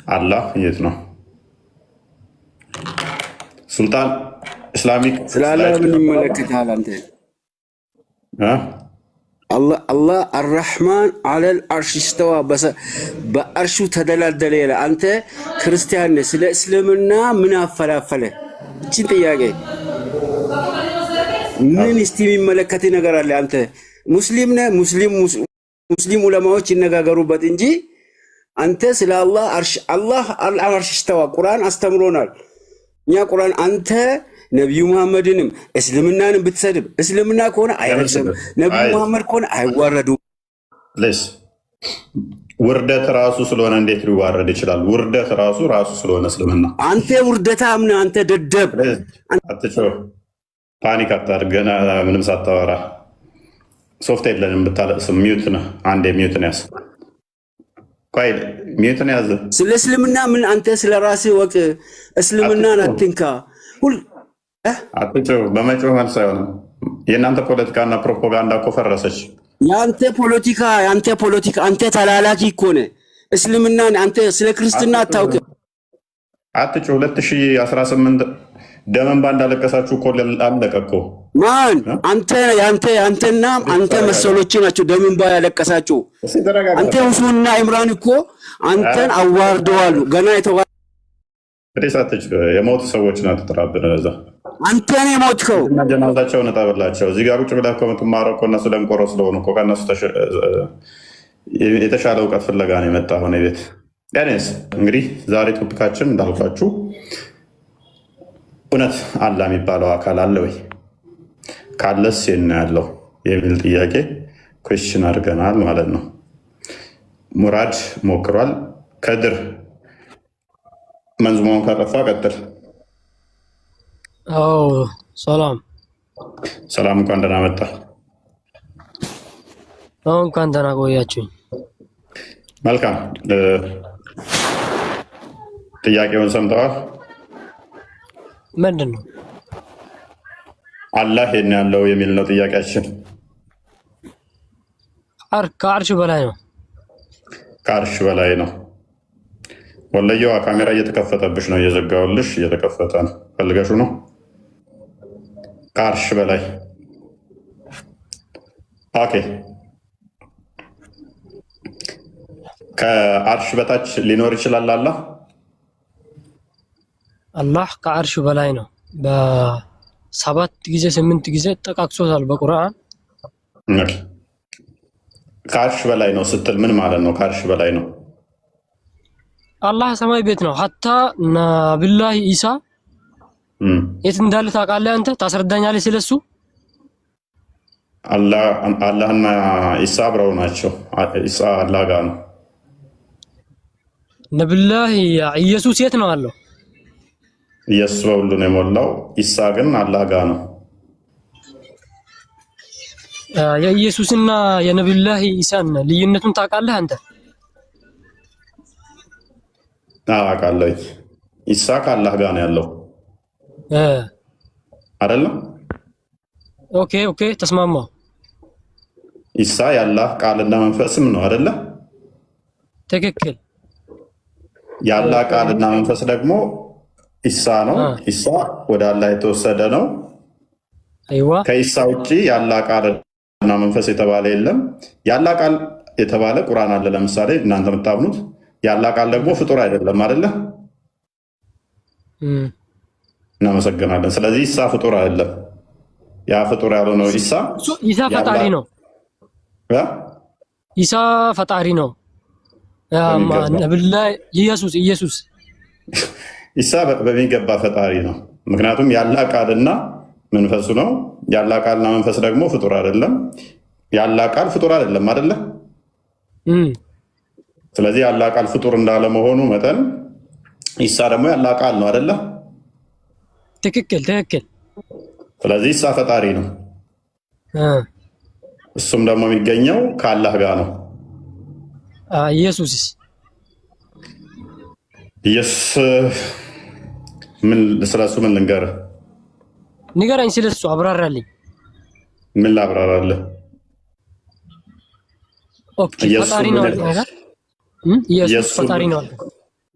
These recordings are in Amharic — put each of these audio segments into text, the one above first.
አላህ የት ነው? ሱልጣን ኢስላሚክ ስላለ ምን ይመለከታል አንተ? አላህ አርረሕማን አለል አርሽ ስተዋ በአርሹ ተደላደለ ይላል። አንተ ክርስቲያን ነህ፣ ስለ እስልምና ምን አፈላፈለ? እቺን ጥያቄ ምን እስቲ የሚመለከት ነገር አለ? አንተ ሙስሊም ነህ፣ ሙስሊም ዑለማዎች ይነጋገሩበት እንጂ አንተ ስለ አላህ አርሽ ስተዋ ቁርአን አስተምሮናል። እኛ ቁርአን አንተ ነብዩ መሐመድንም እስልምናንም ብትሰድብ እስልምና ከሆነ አይረክስም፣ ነብዩ መሐመድ ከሆነ አይዋረዱም። ውርደት ራሱ ስለሆነ እንዴት ሊዋረድ ይችላል? ውርደት ራሱ ስለሆነ እስልምና። አንተ ውርደታም ነህ፣ አንተ ደደብ። አትጮህ፣ ፓኒክ አታድርግ። ገና ምንም ሳታወራ ሶፍት የለንም ብታለቅስም ሚዩት ነህ። አንዴ ሚዩትን ያዝ። ቆይ ሚዩትን ያዝ። ስለ እስልምና ምን አንተ ስለ ራስህ ወቅ፣ እስልምናን አትንካ። አትጮህ። በመጮህ መልስ አይሆንም። የእናንተ ፖለቲካና ፕሮፓጋንዳ እኮ ፈረሰች። የአንተ ፖለቲካ አንተ ተላላኪ እኮ ነህ። እስልምናን አንተ ስለ ክርስትና አታውቅም። አትጮህ። 2018 ደመንባ እንዳለቀሳችሁ እኮ አለቀ እኮ። ማን አንተና አንተ መሰሎች ናቸው ደመንባ ያለቀሳችሁ። አንተ ሁሱና ኢምራን እኮ አንተን አዋርደዋሉ። ገና የሞቱ ሰዎች ናት ትራብነ እዛ አንተ ነው የሞትከው። ጀናዛቸውን እጠብላቸው። እዚህ ጋር ቁጭ ብለህ እኮ የምትማረው እኮ እነሱ ደንቆሮ ስለሆኑ እኮ ከእነሱ የተሻለ እውቀት ፍለጋ ነው የመጣ ሆነ ቤት። ያኔስ እንግዲህ ዛሬ ቶፒካችን እንዳልኳችሁ እውነት አለ የሚባለው አካል አለ ወይ? ካለስ የት ነው ያለው የሚል ጥያቄ ኩዌስችን አድርገናል ማለት ነው። ሙራድ ሞክሯል። ከድር መንዝሞን ካጠፋ ቀጥል። ሰላም፣ እንኳን ደህና መጣ። እንኳን ደህና ቆያችሁኝ። መልካም። ጥያቄውን ሰምተዋል? ምንድን ነው? አላህ የት ነው ያለው የሚል ነው ጥያቄያችን። ከአርሽ በላይ ነው። ከአርሽ በላይ ነው። ወለየዋ ካሜራ እየተከፈተብሽ ነው። እየዘጋውልሽ እየተከፈተ ነው። ፈልገሹ ነው። ከአርሽ በላይ ኦኬ። ከአርሽ በታች ሊኖር ይችላል አላህ ከአርሽ በላይ ነው። በ7 ጊዜ 8 ጊዜ ጠቃቅሶታል በቁርአን። ከአርሽ በላይ ነው ስትል ምን ማለት ነው? ከአርሽ በላይ ነው አላህ ሰማይ ቤት ነው። ሀታ ነብዩላህ ኢሳ የት እንዳለ ታውቃለህ አንተ? ታስረዳኛለህ ስለሱ? አላህና ኢሳ አብረው ናቸው። ኢሳ አላህ ጋር ነው። ነብዩላህ ኢየሱስ የት ነው አለው? ኢየሱስ በሁሉ ነው የሞላው። ኢሳ ግን አላህ ጋር ነው። የኢየሱስና የነብዩላህ ኢሳን ልዩነቱን ታውቃለህ አንተ? አውቃለሁ። ኢሳ ከአላህ ጋር ነው ያለው አይደለም? ኦኬ ተስማማው። ኢሳ የአላህ ቃልና መንፈስም ነው አይደለ? ትክክል። የአላህ ቃልና መንፈስ ደግሞ ኢሳ ነው። ኢሳ ወደ አላህ የተወሰደ ነው። አይዋ። ከኢሳ ውጪ የአላህ ቃልና መንፈስ የተባለ የለም። የአላህ ቃል የተባለ ቁርአን አለ። ለምሳሌ እናንተ የምታምኑት የአላህ ቃል ደግሞ ፍጡር አይደለም አይደለ? እናመሰግናለን። ስለዚህ ኢሳ ፍጡር አይደለም። ያ ፍጡር ያልሆነው ኢሳ ፈጣሪ ነው። ኢሳ ፈጣሪ ነው። ነብዩላህ ኢየሱስ ኢሳ በሚገባ ፈጣሪ ነው። ምክንያቱም የአላህ ቃልና መንፈሱ ነው። የአላህ ቃልና መንፈስ ደግሞ ፍጡር አይደለም። የአላህ ቃል ፍጡር አይደለም አይደለ? ስለዚህ የአላህ ቃል ፍጡር እንዳለመሆኑ መጠን ኢሳ ደግሞ የአላህ ቃል ነው አይደለ? ትክክል። ስለዚህ ኢሳ ፈጣሪ ነው። እሱም ደግሞ የሚገኘው ከአላህ ጋር ነው። ኢየሱስ ስለሱ ምን ልንገርህ? ንገረኝ፣ ስለሱ አብራራልኝ። ምን ላብራራልህ? ፈጣሪ ነው። ኢየሱስ ፈጣሪ ነው።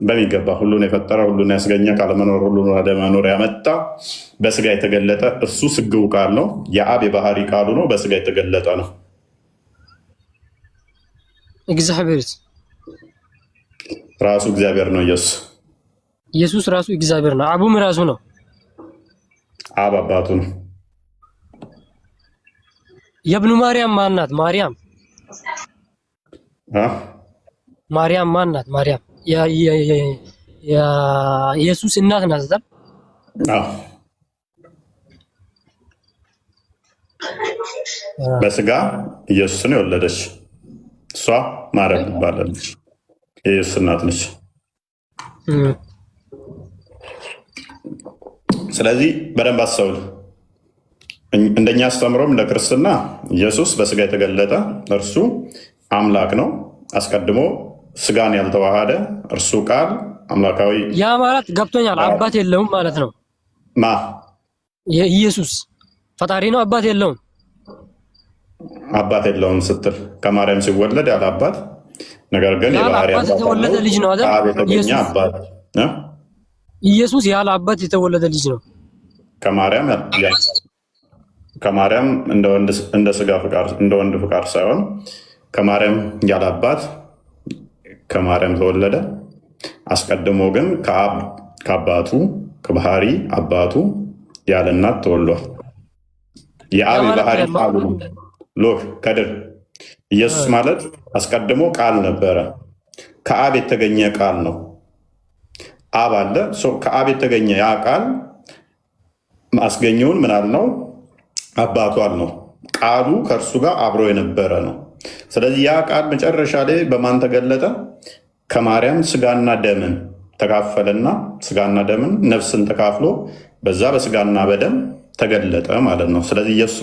በሚገባ ሁሉን የፈጠረ ሁሉን ያስገኘ ካለመኖር ሁሉን ወደ መኖር ያመጣ በስጋ የተገለጠ እርሱ ስግው ቃል ነው። የአብ የባህሪ ቃሉ ነው። በስጋ የተገለጠ ነው። እግዚአብሔር ራሱ እግዚአብሔር ነው። ኢየሱስ ራሱ እግዚአብሔር ነው። አቡም ራሱ ነው። አብ አባቱ ነው። የብኑ ማርያም ማናት? ማርያም ማናት? ማርያም የኢየሱስ እናት ናት። በስጋ ኢየሱስን የወለደች እሷ ማርያም ትባላለች። የኢየሱስ እናት ነች። ስለዚህ በደንብ አስተውል። እንደኛ አስተምሮም እንደ ክርስትና ኢየሱስ በስጋ የተገለጠ እርሱ አምላክ ነው። አስቀድሞ ስጋን ያልተዋሃደ እርሱ ቃል አምላካዊ። ያ ማለት ገብቶኛል። አባት የለውም ማለት ነው። ኢየሱስ ፈጣሪ ነው፣ አባት የለውም። አባት የለውም ስትል ከማርያም ሲወለድ ያለ አባት፣ ነገር ግን የባህሪ አባት የተወለደ ልጅ ነው አይደል? የተገኘ አባት ኢየሱስ ያለ አባት የተወለደ ልጅ ነው። ከማርያም እንደ ስጋ ፍቃድ እንደ ወንድ ፍቃድ ሳይሆን ከማርያም ያለ አባት ከማርያም ተወለደ። አስቀድሞ ግን ከአባቱ ከባህሪ አባቱ ያለ እናት ተወልዷል። የአብ የባህሪ ቃሉ ሎክ ከድር ኢየሱስ ማለት አስቀድሞ ቃል ነበረ። ከአብ የተገኘ ቃል ነው። አብ አለ። ከአብ የተገኘ ያ ቃል ማስገኘውን ምናል ነው አባቱ አልነው። ቃሉ ከእርሱ ጋር አብሮ የነበረ ነው። ስለዚህ ያ ቃል መጨረሻ ላይ በማን ተገለጠ? ከማርያም ስጋና ደምን ተካፈለና ስጋና ደምን ነፍስን ተካፍሎ በዛ በስጋና በደም ተገለጠ ማለት ነው። ስለዚህ ኢየሱስ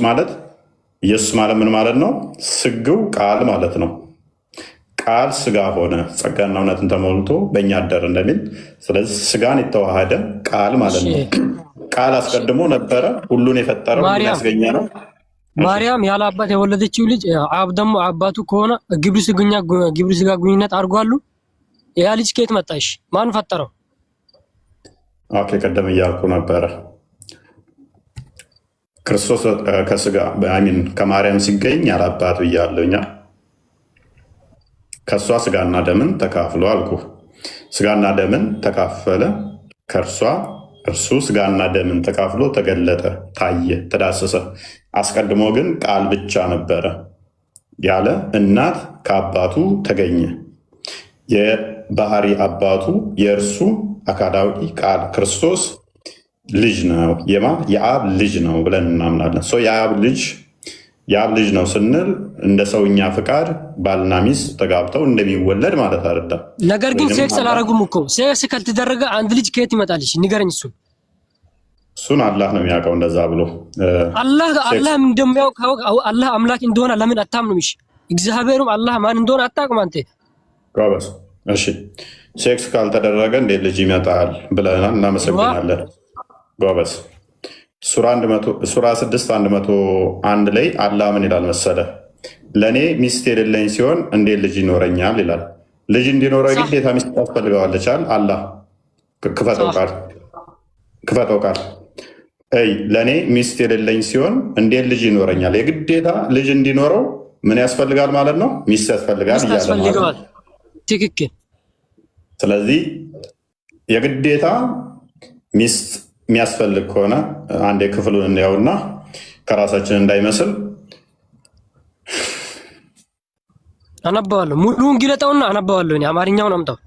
ማለት ምን ማለት ነው? ስግው ቃል ማለት ነው። ቃል ስጋ ሆነ ጸጋና እውነትን ተሞልቶ በእኛ አደረ እንደሚል። ስለዚህ ስጋን የተዋሃደ ቃል ማለት ነው። ቃል አስቀድሞ ነበረ፣ ሁሉን የፈጠረ ሁሉን ያስገኘ ነው። ማርያም ያለ አባት የወለደችው ልጅ አብ ደግሞ አባቱ ከሆነ ግብረ ስጋ ግንኙነት አድርጓሉ። ያ ልጅ ከየት መጣሽ? ማን ፈጠረው? ኦኬ፣ ቀደም እያልኩ ነበረ። ክርስቶስ ከስጋ ከማርያም ሲገኝ ያለ አባቱ እያለኛ ከእሷ ስጋና ደምን ተካፍሎ አልኩ። ስጋና ደምን ተካፈለ ከእርሷ እርሱ ስጋና ደምን ተካፍሎ ተገለጠ፣ ታየ፣ ተዳሰሰ። አስቀድሞ ግን ቃል ብቻ ነበረ። ያለ እናት ከአባቱ ተገኘ። የባህሪ አባቱ የእርሱ አካላዊ ቃል ክርስቶስ ልጅ ነው። የአብ ልጅ ነው ብለን እናምናለን። የአብ ልጅ ነው ስንል እንደ ሰውኛ ፍቃድ ባልና ሚስት ተጋብተው እንደሚወለድ ማለት አይደለም። ነገር ግን ሴክስ አላረጉም እኮ። ሴክስ ካልተደረገ አንድ ልጅ ከየት ይመጣልሽ? ንገረኝ። እሱን አላህ ነው የሚያውቀው። እንደዛ ብሎ አላህ እንደሚያውቀው አላህ አምላክ እንደሆነ ለምን አታምኑም? እግዚአብሔርም አላህ ማን እንደሆነ አታውቅም አንተ? ጎበዝ። እሺ ሴክስ ካልተደረገ እንዴት ልጅ ይመጣል ብለናል። እናመሰግናለን። ጎበዝ። ሱራ 6:101 ላይ አላህ ምን ይላል መሰለ? ለእኔ ሚስት የሌለኝ ሲሆን እንዴት ልጅ ይኖረኛል ይላል። ልጅ እንዲኖረው ግዴታ ሚስት ታስፈልገዋለች። አላህ ክፈተው ቃል ለእኔ ሚስት የሌለኝ ሲሆን እንዴት ልጅ ይኖረኛል? የግዴታ ልጅ እንዲኖረው ምን ያስፈልጋል ማለት ነው? ሚስት ያስፈልጋል እያለ። ትክክል። ስለዚህ የግዴታ ሚስት የሚያስፈልግ ከሆነ አንድ ክፍሉን እንያውና ከራሳችን እንዳይመስል አነባዋለሁ። ሙሉውን ግለጠውና አነባዋለሁ። አማርኛውን አምጣው።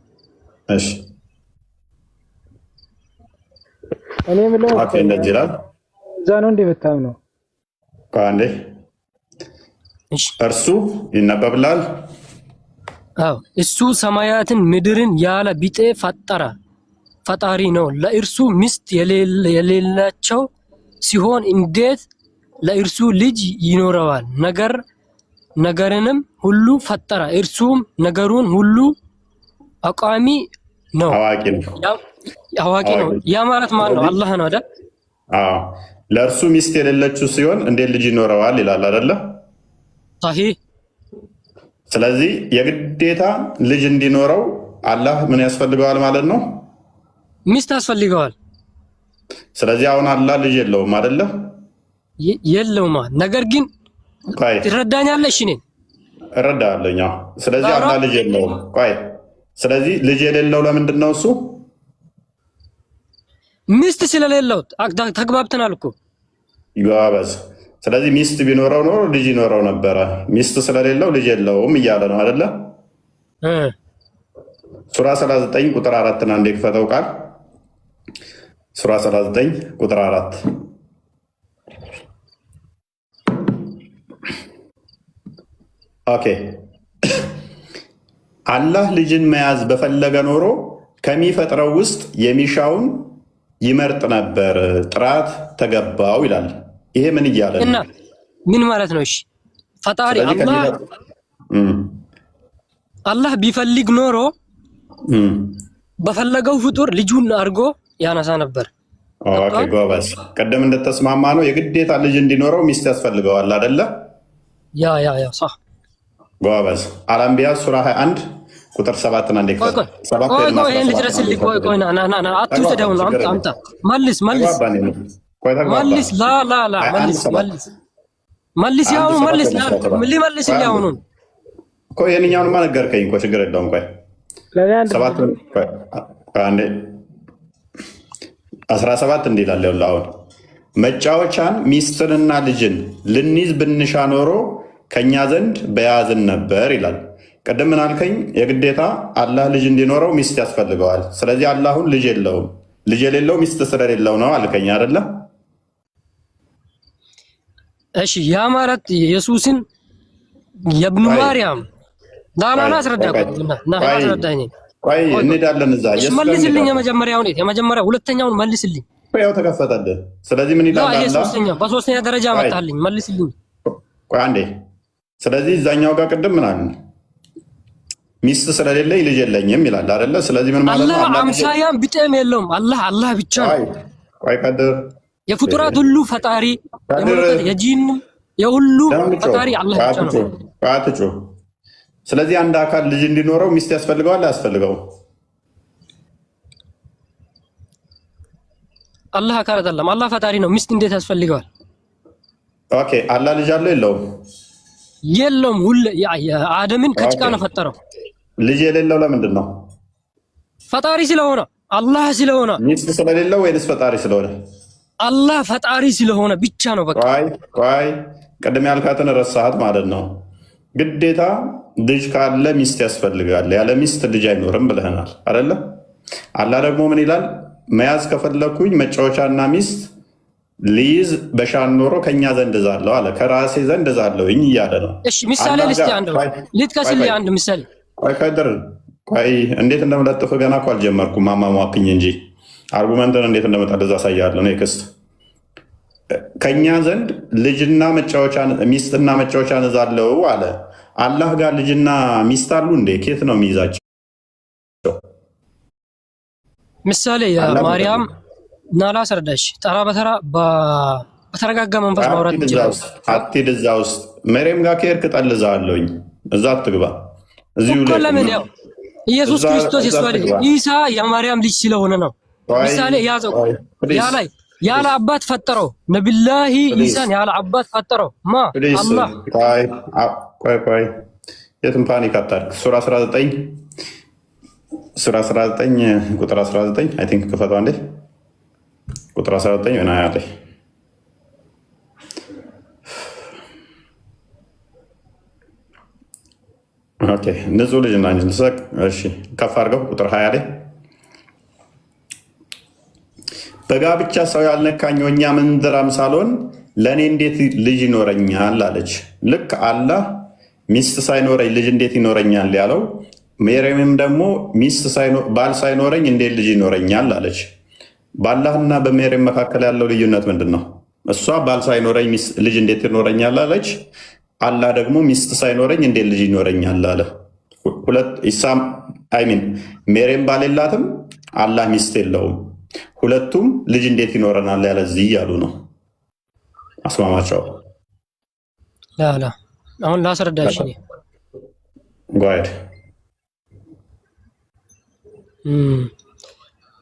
እሺ እኔ ምለው እንደዚህ ይላል። እዛ ነው እንደምታም ነው። አንዴ እርሱ ይነበብላል። አዎ እሱ ሰማያትን ምድርን ያለ ቢጤ ፈጠረ ፈጣሪ ነው። ለእርሱ ሚስት የሌላቸው ሲሆን እንዴት ለእርሱ ልጅ ይኖረዋል? ነገርንም ሁሉ ፈጠረ። እርሱም ነገሩን ሁሉ አቋሚ ነው፣ አዋቂ ነው። ያ ማለት ማን ነው? አላህ ነው አይደል? አዎ ለእርሱ ሚስት የሌለችው ሲሆን እንዴት ልጅ ይኖረዋል ይላል አይደለ? ሰሂህ። ስለዚህ የግዴታ ልጅ እንዲኖረው አላህ ምን ያስፈልገዋል ማለት ነው? ሚስት ያስፈልገዋል። ስለዚህ አሁን አላህ ልጅ የለውም አይደለ? የለውማ። ነገር ግን ትረዳኛለሽ? እኔ እረዳለሁ። ስለዚህ አላህ ልጅ የለውም። ስለዚህ ልጅ የሌለው ለምንድን ነው? እሱ ሚስት ስለሌለው ተግባብተናል እኮ ይጋበዝ። ስለዚህ ሚስት ቢኖረው ኖሮ ልጅ ይኖረው ነበረ። ሚስት ስለሌለው ልጅ የለውም እያለ ነው አይደለ? ሱራ 39 ቁጥር 4 አንዴ ክፈተው ቃል ሱራ 39 ቁጥር 4 ኦኬ። አላህ ልጅን መያዝ በፈለገ ኖሮ ከሚፈጥረው ውስጥ የሚሻውን ይመርጥ ነበር፣ ጥራት ተገባው ይላል። ይሄ ምን እያለ ነው? ምን ማለት ነው? እሺ ፈጣሪ አላህ ቢፈልግ ኖሮ በፈለገው ፍጡር ልጁን አድርጎ ያነሳ ነበር። ኦኬ ጎበዝ። ቀደም እንደተስማማ ነው የግዴታ ልጅ እንዲኖረው ሚስት ያስፈልገዋል አይደለ? ያ صح ጎበዝ። አልአንቢያ ሱራ 21 ቁጥር 7 አንዴ ከፈተ። ይሄን ልድረስልኝ። ቆይ ና አትውሰደው። አምጣ መልስ ያው መልስ ያውኑን እኮ የእኛውንማ ነገርከኝ እኮ ችግር የለውም። ቆይ 17 እንዲህ ይላል። ይኸውልህ አሁን መጫወቻን ሚስትንና ልጅን ልንይዝ ብንሻ ኖሮ ከእኛ ዘንድ በያዝን ነበር ይላል። ቅድም ምን አልከኝ? የግዴታ አላህ ልጅ እንዲኖረው ሚስት ያስፈልገዋል። ስለዚህ አላሁን ልጅ የለውም። ልጅ የሌለው ሚስት ስለሌለው ነው አልከኝ አይደለ? እሺ ያ ማለት ኢየሱስን የብኑ ማርያም ዳናና አስረዳኝ። ቆይ እንሄዳለን እዛ። መልስልኝ። የመጀመሪያው ሁለተኛውን መልስልኝ። ያው ተከፈተልህ። ስለዚህ ምን ይላል? በሶስተኛ ደረጃ መጣልኝ። መልስልኝ። ቆይ አንዴ። ስለዚህ እዛኛው ጋር ቅድም ምን አለ? ሚስት ስለሌለኝ ልጅ የለኝም ይላል አይደለ? ስለዚህ ምን ማለት ነው? አላህ አምሳያም ቢጤም የለውም። አላህ ብቻ ነው። ቆይ ቀድር የፍጡራት ሁሉ ፈጣሪ፣ የጂን የሁሉ ፈጣሪ አላህ ብቻ ነው። አትጩ። ስለዚህ አንድ አካል ልጅ እንዲኖረው ሚስት ያስፈልገዋል አያስፈልገውም? አላህ አካል አይደለም። አላህ ፈጣሪ ነው። ሚስት እንዴት ያስፈልገዋል? ኦኬ አላህ ልጅ አለው የለውም? የለውም። አደምን ከጭቃ ነው ፈጠረው። ልጅ የሌለው ለምንድን ነው? ፈጣሪ ስለሆነ፣ አላህ ስለሆነ። ሚስት ስለሌለው ወይንስ ፈጣሪ ስለሆነ? አላህ ፈጣሪ ስለሆነ ብቻ ነው። በቃ ቆይ ቅድም ያልካትን ረሳሃት ማለት ነው። ግዴታ ልጅ ካለ ሚስት ያስፈልጋል። ያለ ሚስት ልጅ አይኖርም ብለህናል አይደለ? አላህ ደግሞ ምን ይላል? መያዝ ከፈለኩኝ መጫወቻና ሚስት ሊይዝ በሻን ኖሮ ከኛ ዘንድ እዛለሁ አለ። ከራሴ ዘንድ እዛለሁኝ እያለ ነው። እሺ ምሳሌ ልጥቀስልኝ። አንድ ምሳሌ ከድር ቆይ እንዴት እንደምለጥፍ ገና እኮ አልጀመርኩም። ማማሟክኝ እንጂ አርጉመንትን እንዴት እንደመጣልዝ አሳያለሁ። ነው ክስት ከኛ ዘንድ ልጅና ሚስትና መጫወቻን እዛለሁ አለ። አላህ ጋር ልጅና ሚስት አሉ እንዴ? ኬት ነው የሚይዛቸው? ምሳሌ የማርያም ናላ ሰርዳሽ ተራ በተራ በተረጋጋ መንፈስ ማውራት ይችላል። አትሂድ እዛ ውስጥ መሬም ጋር ከሄድክ እጠልዝሃለሁኝ። እዛ አትግባ። እዚሁ ላይ ለምን ያው ኢየሱስ ክርስቶስ ይስፋል። ኢሳ የማርያም ልጅ ስለሆነ ነው። ምሳሌ ያዘው። ያለ አባት ፈጠረው። ነብዩላህ ኢሳን ያለ አባት ፈጠረው። አላህ ቆይ የትም ፓኒክ አታድርግ። ሱራ 19 ቁጥር 19 አይ ቲንክ ክፈቷ እንዴ ቁጥር 19 ሆና ያለ ኦኬ ንጹህ ልጅ እና ንሰቅ። እሺ ከፍ አድርገው ቁጥር 20 ላይ በጋብቻ ሰው ያልነካኝ እኛ ምንዝራም ሳልሆን ለእኔ እንዴት ልጅ ይኖረኛል አለች። ልክ አላህ ሚስት ሳይኖረኝ ልጅ እንዴት ይኖረኛል ያለው፣ ሜርያምም ደግሞ ባል ሳይኖረኝ እንዴት ልጅ ይኖረኛል አለች። በአላህና በሜርያም መካከል ያለው ልዩነት ምንድን ነው? እሷ ባል ሳይኖረኝ ልጅ እንዴት ይኖረኛል አለች። አላህ ደግሞ ሚስት ሳይኖረኝ እንዴት ልጅ ይኖረኛል አለ። ሜርያም ባል የላትም፣ አላህ ሚስት የለውም። ሁለቱም ልጅ እንዴት ይኖረናል ያለዚህ እያሉ ነው። አስማማቸው። አሁን ላስረዳሽ። ጓድ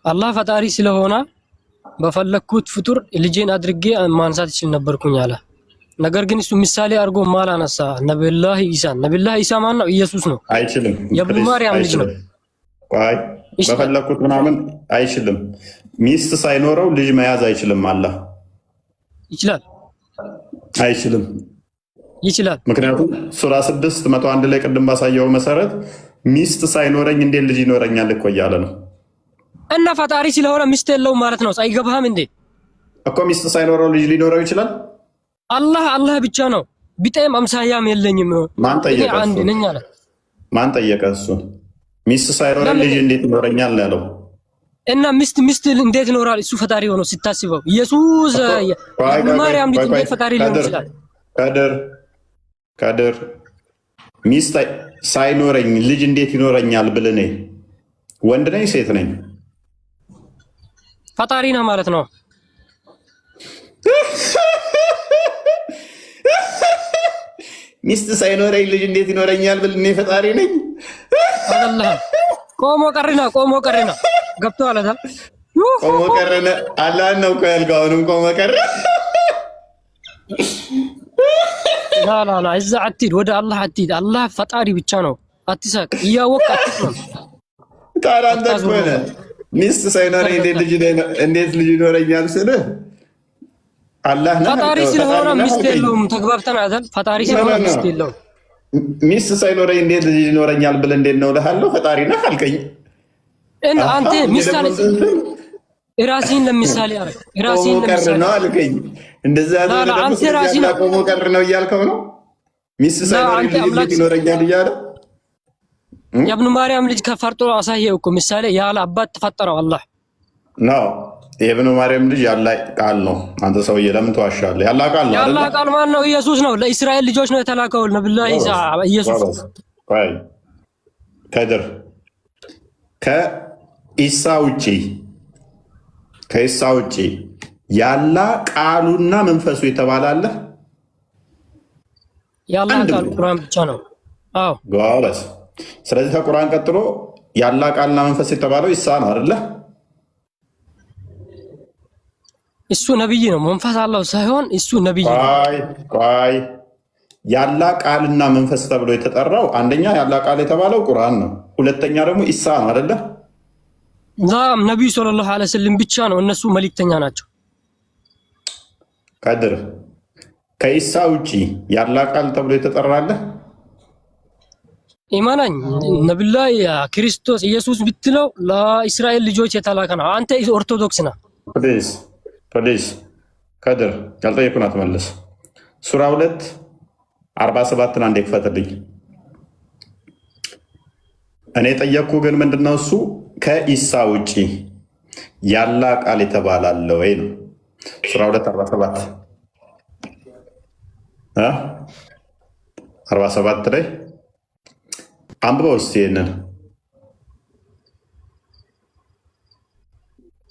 አላህ ፈጣሪ ስለሆነ በፈለኩት ፍጡር ልጄን አድርጌ ማንሳት ይችል ነበርኩኝ አለ። ነገር ግን እሱ ምሳሌ አድርጎ ማል አነሳ ነብዩላህ ኢሳ። ነብዩላህ ኢሳ ማን ነው? ኢየሱስ ነው። አይችልም። የኢብኑ ማርያም ልጅ ነው። ቆይ በፈለኩት ምናምን አይችልም። ሚስት ሳይኖረው ልጅ መያዝ አይችልም። አላህ ይችላል? አይችልም። ይችላል። ምክንያቱም ሱራ 6:101 ላይ ቅድም ባሳየው መሰረት ሚስት ሳይኖረኝ እንዴት ልጅ ይኖረኛል እኮ እያለ ነው። እና ፈጣሪ ስለሆነ ሚስት የለውም ማለት ነው። አይገባህም እንዴ? እኮ ሚስት ሳይኖረው ልጅ ሊኖረው ይችላል። አላህ ብቻ ነው። ቢጤም አምሳያም የለኝም። ማን ጠየቀ? አንድ ነኝ አለ። ማን ጠየቀ? እሱ ሚስት ሳይኖረኝ ልጅ እንዴት ይኖረኛል ያለው። እና ሚስት እንዴት ይኖራል? እሱ ፈጣሪ ሆኖ ሲታስበው ኢየሱስ ማርያም ልጅ እንዴት ፈጣሪ ሊሆን ይችላል? ካደር ሚስት ሳይኖረኝ ልጅ እንዴት ይኖረኛል ብል እኔ ወንድ ነኝ ሴት ነኝ? ፈጣሪ ነው ማለት ነው። ሚስት ሳይኖረኝ ልጅ እንዴት ይኖረኛል ብል እኔ ፈጣሪ ነኝ? አይደለም። ቆሞ ቀሪና ገብቶሃል አይደል? ቆሞ ቀረነ አላህ ነው እኮ ያልከው። አሁንም ቆሞ ቀረ። ላ እዛ አትሂድ፣ ወደ አላህ አትሂድ። አላህ ፈጣሪ ብቻ ነው። አትሳቅ፣ እያወቅህ አትስማም። ታዲያ አንተ እኮ ነህ ሚስት ሳይኖረኝ እንዴት ልጅ ይኖረኛል ስልህ አላህ ነው። ፈጣሪ ስለሆነ ሚስት የለውም። ተግባብተን አይደል? ፈጣሪ ስለሆነ ሚስት የለውም። ሚስት ሳይኖረኝ እንዴት ልጅ ይኖረኛል ብለህ እንዴት ነው እልሃለሁ። ፈጣሪ ነህ አልከኝ። አንተ ምሳሌ ራስህን ለምሳሌ አረግ። ራስህን ለምሳሌ ነው አልከኝ። እንደዛ ያለው አንተ ራስህን ቆሞ ቀር ነው እያልከው ነው። ሚስት ሳይኖረኝ ልጅ ይኖረኛል እያለ የኢብኑ ማርያም ልጅ ከፈርጦ አሳየው እኮ ምሳሌ ያለ አባት ተፈጠረው አላህ ነው። የኢብኑ ማርያም ልጅ ያለ ቃል ነው። አንተ ሰውዬ ለምን ተዋሻለህ? ያለ ቃል ነው። ያለ ቃል ማን ነው? ኢየሱስ ነው። ለእስራኤል ልጆች ነው የተላከው ነብዩላህ ኢሳ ኢየሱስ። ቆይ ከድር ከኢሳ ውጪ ያላ ቃሉና መንፈሱ የተባለ አለ? ያላ ቃል ቁርአን ብቻ ነው። አዎ ጎበዝ። ስለዚህ ከቁርአን ቀጥሎ ያላ ቃልና መንፈስ የተባለው ኢሳ ነው አይደለ? እሱ ነብይ ነው። መንፈስ አለው ሳይሆን እሱ ነብይ ነው። ቆይ ያላ ቃልና መንፈስ ተብሎ የተጠራው አንደኛ ያላ ቃል የተባለው ቁርአን ነው። ሁለተኛ ደግሞ ኢሳ ነው አይደለ? ዛም ነብዩ ሰለላሁ ዐለይሂ ወሰለም ብቻ ነው። እነሱ መልእክተኛ ናቸው። ከድር ከኢሳ ውጪ ያላ ቃል ተብሎ የተጠራለ ኢማናኝ ነብዩላህ ክርስቶስ ኢየሱስ ብትለው ለእስራኤል ልጆች የተላከ ነው። አንተ ኦርቶዶክስ ነህ። ፕሊዝ ከድር ያልጠየኩን አትመልስ። ሱራ 2:47 አንዴ ክፈትልኝ። እኔ ጠየቅኩ ግን ምንድነው እሱ ከኢሳ ውጪ ያላ ቃል የተባላለ ወይ ነው። ሱራ 2:47 47 ላይ አንብበው እስኪ ይሄንን።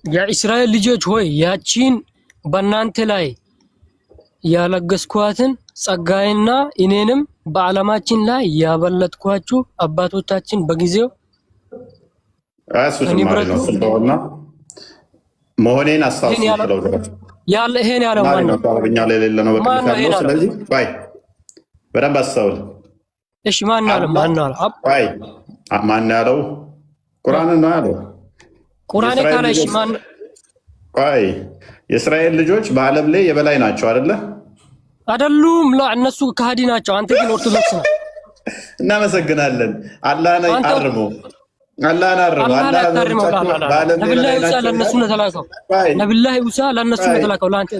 የእስራኤል ልጆች ሆይ ያቺን በእናንተ ላይ ያለገስኳትን ጸጋዬና እኔንም በዓለማችን ላይ ያበለጥኳችሁ አባቶቻችን በጊዜው መሆኔን አስታውሱ ያለ ይሄን ያለው ማን ነው? አረብኛ ላይ የሌለ ነው በቅድም ያለው። ስለዚህ ባይ በደንብ አስተውል። እሺ ማን ያለው? ባይ ማን ያለው? ቁርአን ነው ያለው። ቁርአን ካለሽ ማን? ባይ የእስራኤል ልጆች በዓለም ላይ የበላይ ናቸው አይደለ? አይደሉም። እነሱ ከሃዲ ናቸው። አንተ ግን ኦርቶዶክስ ነህ። እናመሰግናለን። አላህን አርሙ። ነብዩላህ ኢሳ ለነሱ ነው ተላከው። ነብዩላህ ኢሳ ለነሱ ነው ተላከው። ለአንተ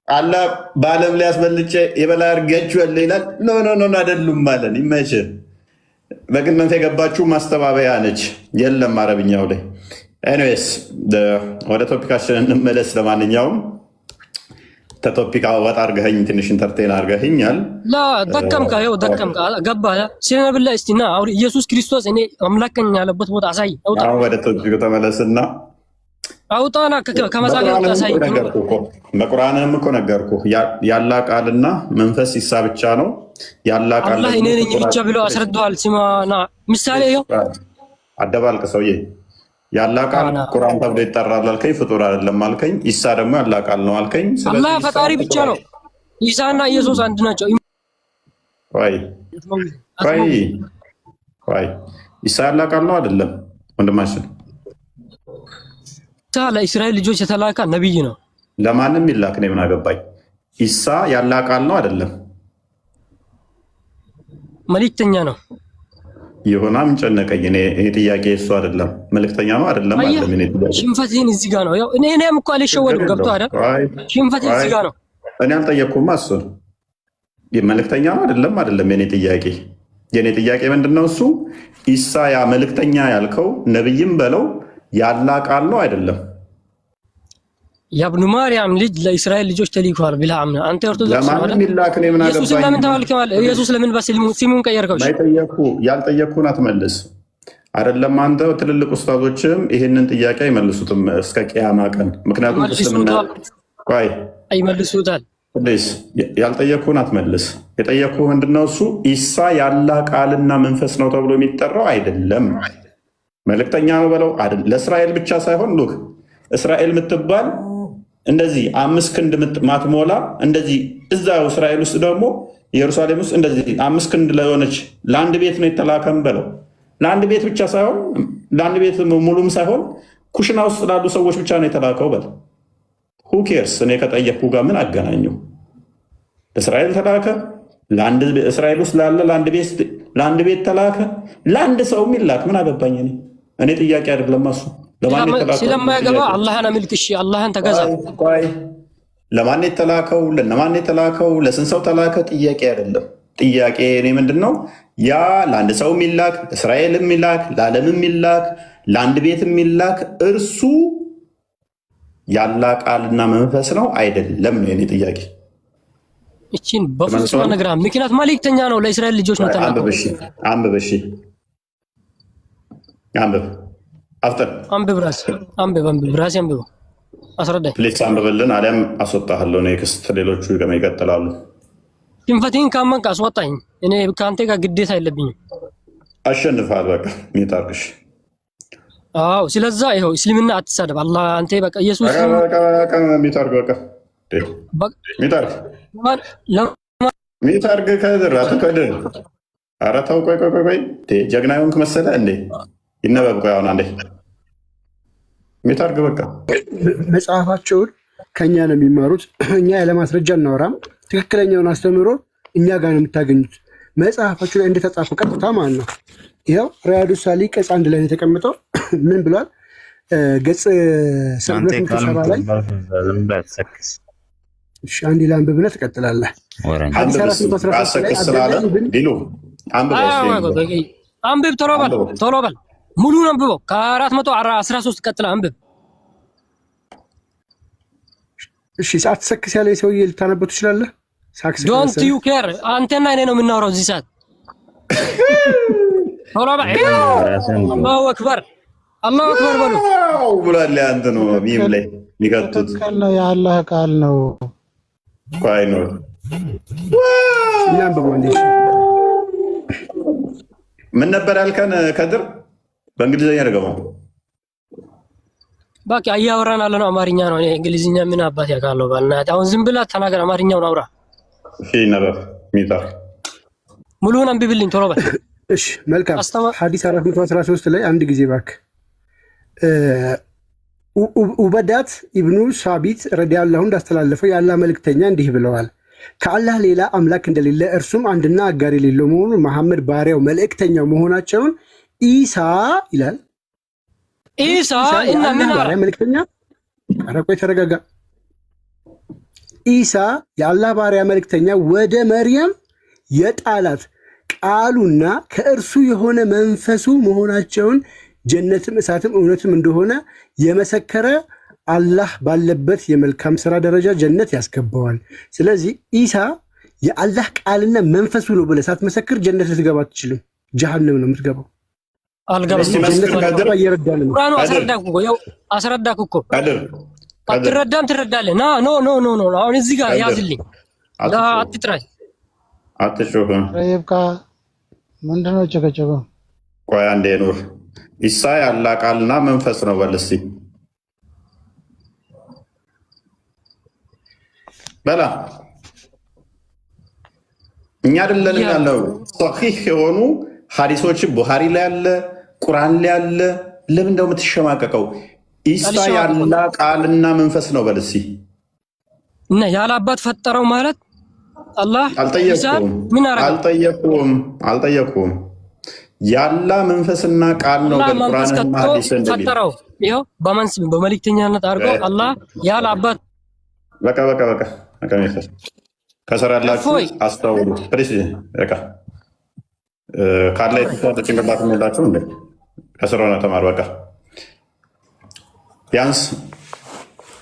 አላህ በዓለም ላይ አስበልጬ የበላይ አድርጌያችሁ ያለ ይላል። ኖ አይደሉም ማለት ይመችህ። በግን መንፈስ የገባችሁ ማስተባበያ ነች። የለም አረብኛው ላይ። ኤኒዌይስ ወደ ቶፒካችን እንመለስ። ለማንኛውም ተቶፒካ ወጣ አድርገኸኝ ትንሽ ኢንተርቴን አድርገኸኛል። ደከምካ ገባህ። ስለ ነብዩላህ እስቲ ና አሁን ኢየሱስ ክርስቶስ እኔ አምላክ ነኝ ያለበት ቦታ አሳይ። አሁን ወደ ቶፒኩ ተመለስና አውጣና ከመጽሐፍ አሳይ። በቁርአንም እኮ ነገርኩህ። ያላ ቃልና መንፈስ ኢሳ ብቻ ነው። ያላ ቃል አላህ እኔ ነኝ ብቻ ብሎ አስረዳዋል። ስማና ምሳሌ ይኸው አደባልቅ ሰውዬ። ያላህ ቃል ቁርአን ተብሎ ይጠራል አልከኝ፣ ፍጡር አይደለም አልከኝ። ኢሳ ደግሞ ያላህ ቃል ነው አልከኝ። አላህ ፈጣሪ ብቻ ነው። ኢሳና ኢየሱስ አንድ ናቸው። ወይ ኢሳ ያላህ ቃል ነው አይደለም? ወንድማችን ኢሳ ለእስራኤል ልጆች የተላከ ነብይ ነው። ለማንም ይላክ ነው። ምን አገባኝ? ኢሳ ያላህ ቃል ነው አይደለም? መልእክተኛ ነው። ይሁናም ጨነቀኝ። እኔ ጥያቄ እሱ አይደለም። መልእክተኛ ነው አይደለም? ሽንፈትን እዚህ ጋር ነው። ያው እኔም እኮ አልሸወድም። ገብቶ አይደል? ሽንፈትን እዚህ ጋር ነው። እኔ አልጠየቅኩማ እሱን። መልእክተኛ ነው አይደለም? አይደለም የኔ ጥያቄ። የኔ ጥያቄ ምንድነው? እሱ ኢሳ ያ መልእክተኛ ያልከው ነብይም በለው ያላህ ቃል ነው አይደለም? የኢብኑ ማርያም ልጅ ለእስራኤል ልጆች ተልኳል ብለህ አምነህ አንተ ኦርቶዶክስ ነው አይደል? ኢየሱስ ለምን ተባልከዋል? ኢየሱስ ለምን በስሙን ቀየርከው? ያልጠየቅኩህን አትመልስ አይደለም? አንተ ትልልቅ ኡስታዞችም ይሄንን ጥያቄ አይመልሱትም እስከ ቂያማ ቀን። ምክንያቱም አይመልሱታል። ያልጠየቅኩህን አትመልስ። የጠየቅኩህ ምንድነው? እሱ ኢሳ ያላህ ቃልና መንፈስ ነው ተብሎ የሚጠራው አይደለም። መልእክተኛ ነው በለው። ለእስራኤል ብቻ ሳይሆን ሉክ እስራኤል የምትባል እንደዚህ 5 ክንድ ማትሞላ እንደዚህ እዛው እስራኤል ውስጥ ደግሞ ኢየሩሳሌም ውስጥ እንደዚህ 5 ክንድ ለሆነች ለአንድ ቤት ነው የተላከም በለው። ለአንድ ቤት ብቻ ሳይሆን ለአንድ ቤት ሙሉም ሳይሆን ኩሽና ውስጥ ላሉ ሰዎች ብቻ ነው የተላከው በለው። ሁኬርስ እኔ ከጠየቅኩ ጋር ምን አገናኘው? ለእስራኤል ተላከ። እስራኤል ውስጥ ላለ ለአንድ ቤት ተላከ። ለአንድ ሰው የሚላክ ምን አገባኝ? እኔ ጥያቄ አይደለም እሱ። ስለማያገባ አላህን አምልክ። እሺ አላህን ተገዛ። ለማን የተላከው? ለነማን የተላከው? ለስንት ሰው ተላከ? ጥያቄ አይደለም። ጥያቄ እኔ ምንድነው? ያ ለአንድ ሰው የሚላክ እስራኤል የሚላክ ለዓለም የሚላክ ለአንድ ቤት የሚላክ እርሱ ያላህ ቃልና መንፈስ ነው አይደለም ነው የኔ ጥያቄ። እቺን በፍጹም ነግራ። ምክንያት መልእክተኛ ነው ለእስራኤል ልጆች ነው ተላከው። አንብብ። አፍጠን አንብብ። ራስ አንብብ። አስረዳኝ ፕሊስ። አንብብልን አሊያም አስወጣሃለሁ። ኔክስት ሌሎቹ ገና ይቀጥላሉ። ሽንፈቴን ካመንክ አስወጣኝ። እኔ ከአንተ ጋር ግዴታ የለብኝም። አሸንፈሃል። በቃ ሚታርግሽ። አዎ ስለዛ ይኸው እስልምና አትሳደብ። አላህ አንተ በቃ ኢየሱስ በቃ ሚታርግ ሚታርግ ከድር አትከድር። ኧረ ተው ቆይ ጀግና የሆንክ መሰለህ እንዴ? ይነበብ። ቆይ አሁን አንዴ ሚታርግ በቃ መጽሐፋቸውን ከእኛ ነው የሚማሩት። እኛ ያለማስረጃ እናወራም። ትክክለኛውን አስተምሮ እኛ ጋር ነው የምታገኙት። መጽሐፋቸው ላይ እንደተጻፉ ቀጥታ ማለት ነው። ይኸው ሪያዱ ሳሊ ገጽ 1 ላይ የተቀምጠው ምን ብሏል? ገጽ 270 ላይ አንድ ላንብብ ብለህ ትቀጥላለህ። አንብብ ቶሎ በል ሙሉን አንብበው። ከ413 ቀጥላ አንብብ። እሺ ሰዓት ሰክስ ያለ ሰውዬ ልታነበው ትችላለህ። ዶንት ዩ ኬር። አንተና እኔ ነው የምናወራው እዚህ ሰዓት። ቶሎ በል። አላሁ አክበር በሉ ብሏል። አንተ ነው ሚም ላይ የሚቀጡት ነው የአላህ ቃል ነው። ቆይ ነው ምን ነበር ያልከን ከድር? በእንግሊዝኛ አድርገው። በቃ እያወራን ያለነው አማርኛ ነው። እኔ እንግሊዝኛ ምን አባት ያውቃለሁ? ባልናት አሁን ዝም ብላ ተናገር። አማርኛውን አውራ። እሺ ነበር ሚታ ሙሉውን አንብብልኝ ቶሎ በል። እሺ መልካም። ሐዲስ 413 ላይ አንድ ጊዜ እባክህ። ኡበዳት ኢብኑ ሳቢት ረዲየላሁ እንዳስተላለፈው የአላህ መልእክተኛ እንዲህ ብለዋል። ከአላህ ሌላ አምላክ እንደሌለ እርሱም አንድና አጋር የሌለው መሆኑን መሐመድ ባሪያው መልእክተኛው መሆናቸውን ኢሳ ይላል። ኢሳ እና ምን ባሪያ መልእክተኛ አረቆይ ተረጋጋ። ኢሳ የአላህ ባሪያ መልእክተኛ ወደ መርየም የጣላት ቃሉና ከእርሱ የሆነ መንፈሱ መሆናቸውን ጀነትም እሳትም እውነትም እንደሆነ የመሰከረ አላህ ባለበት የመልካም ስራ ደረጃ ጀነት ያስገባዋል። ስለዚህ ኢሳ የአላህ ቃልና መንፈሱ ነው ብለህ ሳትመሰክር ጀነት ልትገባ አትችልም። ጀሃነም ነው የምትገባው። አስረዳኩ እኮ አትረዳም። ትረዳለህ። ኖ አሁን እዚህ ጋር ያዝልኝ። አትጥራኝ። አትጮህ። ይብቃ። ምንድነው ጨቀጨቀው? ቆይ አንዴ ኑር። ኢሳ የአላህ ቃልና መንፈስ ነው በል እስኪ በላ። እኛ አይደለንም ያለው ሶሒህ የሆኑ ሐዲሶች ቡኻሪ ላይ አለ፣ ቁርአን ላይ አለ። ለምን እንደው የምትሸማቀቀው? ኢሳ የአላህ ቃልና መንፈስ ነው በል እስኪ። እና ያለ አባት ፈጠረው ማለት አላህ ኢሳን ምን አረገው? አልጠየቁም። ያላ መንፈስና ቃል ነው በቁርአንና ሐዲስ ፈጠረው። ይኸው በመልእክተኛነት አድርገው አላህ ያለ አባት በቃ ከሰራላችሁ አስተውሉ። ፕሊስ በቃ ካለ የተሰጠ ጭንቅላት የላችሁ እንዴ? ከስራው ተማር። በቃ ቢያንስ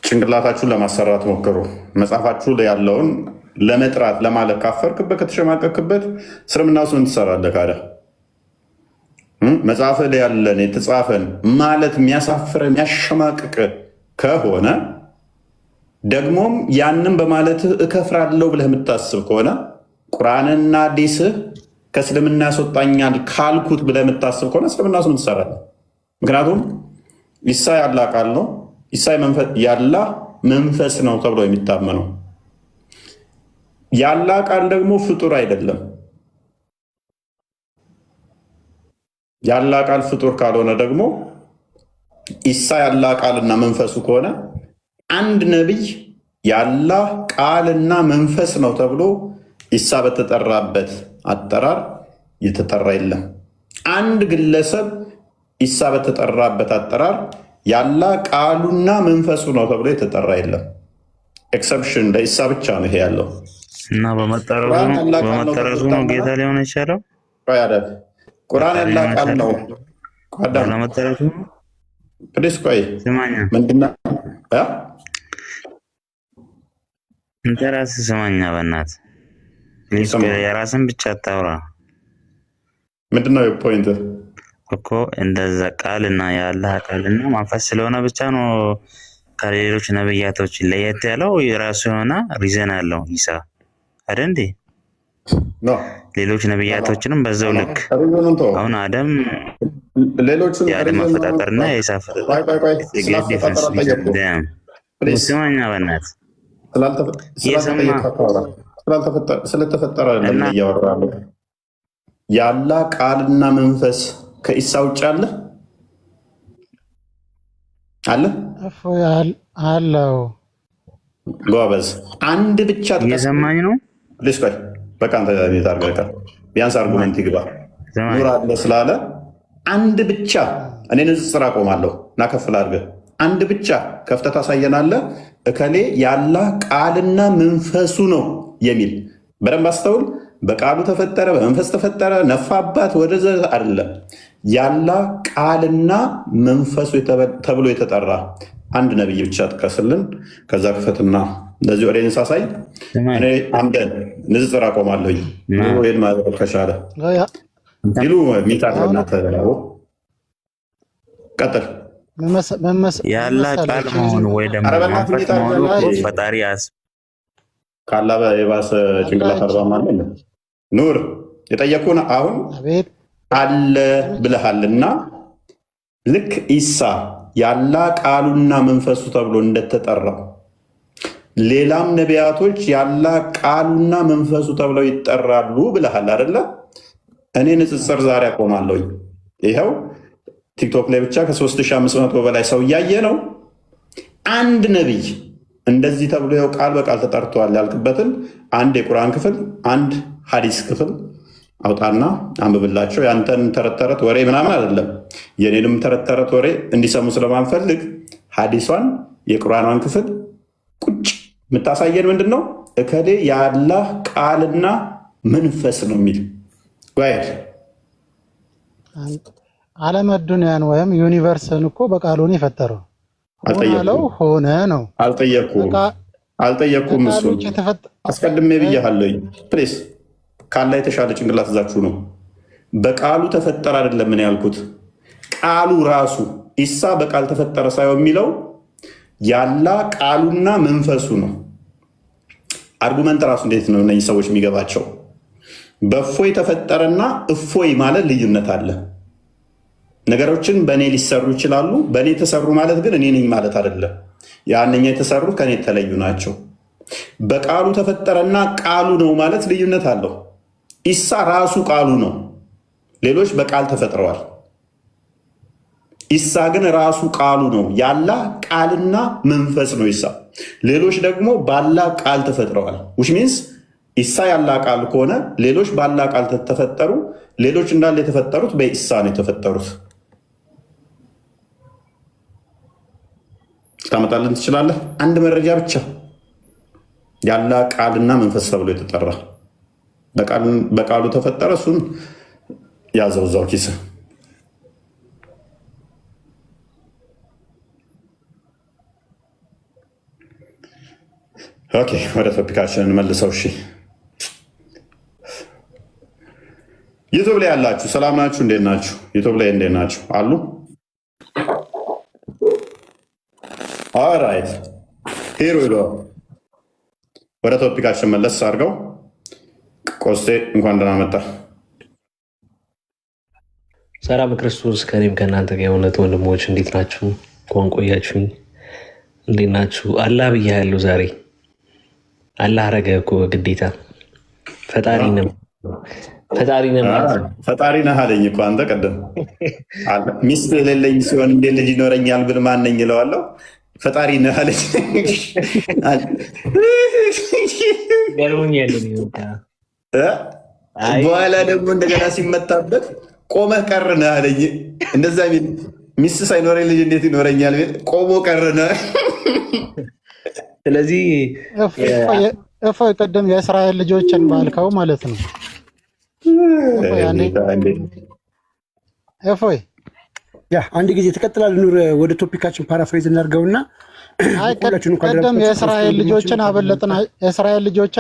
ጭንቅላታችሁን ለማሰራት ሞክሩ። መጽሐፋችሁ ላይ ያለውን ለመጥራት ለማለት ካፈርክበት ከተሸማቀክበት እስልምና ምን ትሰራለህ? ካለ መጽሐፍ ላይ ያለን የተጻፈን ማለት የሚያሳፍረ የሚያሸማቅቅ ከሆነ ደግሞም ያንን በማለት እከፍራለሁ ብለህ የምታስብ ከሆነ ቁርአንና ሐዲስህ ከእስልምና ያስወጣኛል ካልኩት ብለህ የምታስብ ከሆነ እስልምና ምን ትሰራለህ? ምክንያቱም ኢሳ የአላህ ቃል ነው። ኢሳ የአላህ መንፈስ ነው ተብሎ የሚታመነው የአላህ ቃል ደግሞ ፍጡር አይደለም። የአላህ ቃል ፍጡር ካልሆነ ደግሞ ኢሳ የአላህ ቃልና መንፈሱ ከሆነ አንድ ነቢይ የአላህ ቃልና መንፈስ ነው ተብሎ ኢሳ በተጠራበት አጠራር የተጠራ የለም። አንድ ግለሰብ ኢሳ በተጠራበት አጠራር የአላህ ቃሉና መንፈሱ ነው ተብሎ የተጠራ የለም። ኤክሰፕሽን ለኢሳ ብቻ ነው ይሄ ያለው እና በመጠረዙ ነው ጌታ ሊሆን የቻለው። ቁርአን ያላህ ቃል ነው። ለመጠረዙ ቅዱስ ቆይ ስማኛ ምንድነው እንተ ራስህ ስማኛ በእናትህ የራስን ብቻ አታውራ። ምንድነው ፖይንት እኮ እንደዛ ቃልና የአላህ ቃልና መንፈስ ስለሆነ ብቻ ነው ከሌሎች ነብያቶች ለየት ያለው። የራሱ የሆነ ሪዘን አለው ኢሳ አይደል እንዴ? ሌሎች ነብያቶችንም በዛው ልክ አሁን አደም ሌሎቹን የአደም አፈጣጠርና የኢሳ አፈጣጠር ስማኛ በእናትህ ስለተፈጠረ እያወራሁ የአላህ ቃልና መንፈስ ከኢሳ ውጭ አለ አለው። ጎበዝ አንድ ብቻ እየሰማኝ ነው። በቃ ቢያንስ አርጉመንት ይግባ ኑር አለ ስላለ አንድ ብቻ እኔ ንጽጽር አቆማለሁ እና ከፍል አድርገህ አንድ ብቻ ከፍተህ ታሳየናለህ። እከሌ የአላህ ቃልና መንፈሱ ነው የሚል በደንብ አስተውል። በቃሉ ተፈጠረ፣ በመንፈስ ተፈጠረ፣ ነፋባት ወደዘ አይደለም። የአላህ ቃልና መንፈሱ ተብሎ የተጠራ አንድ ነብይ ብቻ ጥቀስልን። ከዛ ክፈትና እንደዚህ ወደ ሳሳይ እኔ አምደን ንጽጽር አቆማለሁኝ። ሄድ ማለት ከቻለ ይሉ ሚታናተ ቀጥል የአላህ ቃል መሆኑ ወይ ደግሞ መንፈስ መሆኑ ፈጣሪ ካላ የባሰ ጭንቅላት አርባ ማለት ኑር የጠየቁን አሁን አለ ብለሃልና ልክ ኢሳ የአላህ ቃሉና መንፈሱ ተብሎ እንደተጠራው ሌላም ነቢያቶች የአላህ ቃሉና መንፈሱ ተብለው ይጠራሉ ብለሃል አይደለ? እኔ ንጽጽር ዛሬ አቆማለሁኝ። ይኸው ቲክቶክ ላይ ብቻ ከ3500 በላይ ሰው እያየ ነው። አንድ ነቢይ እንደዚህ ተብሎ ይኸው ቃል በቃል ተጠርተዋል ያልክበትን አንድ የቁርአን ክፍል አንድ ሐዲስ ክፍል አውጣና አንብብላቸው። ያንተን ተረት ወሬ ምናምን አይደለም፣ የኔንም ተረት ወሬ እንዲሰሙ ስለማንፈልግ ሐዲሷን የቁርአኗን ክፍል ቁጭ የምታሳየን ምንድን ነው? እከሌ የአላህ ቃልና መንፈስ ነው የሚል ዋይድ ዓለም ዱንያን ወይም ዩኒቨርስን እኮ በቃሉን የፈጠረው ሆናለው ሆነ ነው። አልጠየኩም። እሱን አስቀድሜ ብያለሁ። ፕሌስ ካላ የተሻለ ጭንቅላት እዛችሁ ነው። በቃሉ ተፈጠረ አይደለም ምን ያልኩት፣ ቃሉ ራሱ ኢሳ በቃል ተፈጠረ ሳይሆን የሚለው ያላህ ቃሉና መንፈሱ ነው። አርጉመንት ራሱ እንዴት ነው እነዚህ ሰዎች የሚገባቸው? በእፎይ ተፈጠረና እፎይ ማለት ልዩነት አለ። ነገሮችን በእኔ ሊሰሩ ይችላሉ። በእኔ የተሰሩ ማለት ግን እኔ ነኝ ማለት አይደለም። ያንኛ የተሰሩት ከእኔ የተለዩ ናቸው። በቃሉ ተፈጠረና ቃሉ ነው ማለት ልዩነት አለው። ኢሳ ራሱ ቃሉ ነው። ሌሎች በቃል ተፈጥረዋል። ኢሳ ግን ራሱ ቃሉ ነው። የአላህ ቃልና መንፈስ ነው ኢሳ። ሌሎች ደግሞ በአላህ ቃል ተፈጥረዋል። ዊች ሚንስ ኢሳ ያላህ ቃል ከሆነ ሌሎች በአላህ ቃል ተፈጠሩ። ሌሎች እንዳለ የተፈጠሩት በኢሳ ነው የተፈጠሩት። ታመጣልን ትችላለህ? አንድ መረጃ ብቻ ያላህ ቃልና መንፈስ ተብሎ የተጠራ በቃሉ ተፈጠረ። እሱን ያዘው እዛው ኪስ። ኦኬ፣ ወደ ቶፒካችንን መልሰው። እሺ፣ ዩቱብ ላይ ያላችሁ ሰላም ናችሁ? እንዴት ናችሁ? ዩቱብ ላይ እንዴት ናችሁ? አሉ? ኦራይት፣ ሂር ዊ ጎ። ወደ ቶፒካችን መለስ አድርገው። ቆስቴ እንኳን ደህና መጣ። ሰላም ክርስቶስ ከኔም ከእናንተ ጋር የእውነት ወንድሞች እንዴት ናችሁ? እንኳን ቆያችሁኝ። እንዴት ናችሁ? አላህ ብያለሁ ዛሬ። አላህ አረገ እኮ ግዴታ። ፈጣሪ ነህ አለኝ እኮ አንተ ቀደም። ሚስት የሌለኝ ሲሆን እንዴት ልጅ ይኖረኛል ብል ማነኝ እለዋለሁ። ፈጣሪ ነህ አለኝ። በኋላ ደግሞ እንደገና ሲመታበት ቆመህ ቀርነህ አለኝ። እንደዛ ሚስት ሳይኖረኝ ልጅ እንዴት ይኖረኛል ብል ቆሞ ቀርነህ። ስለዚህ እፎይ ቅድም የእስራኤል ልጆችን ባልከው ማለት ነው። እፎይ ያ አንድ ጊዜ ትቀጥላለህ። ኑር ወደ ቶፒካችን ፓራፍሬዝ እናድርገውና ቅድም የእስራኤል ልጆችን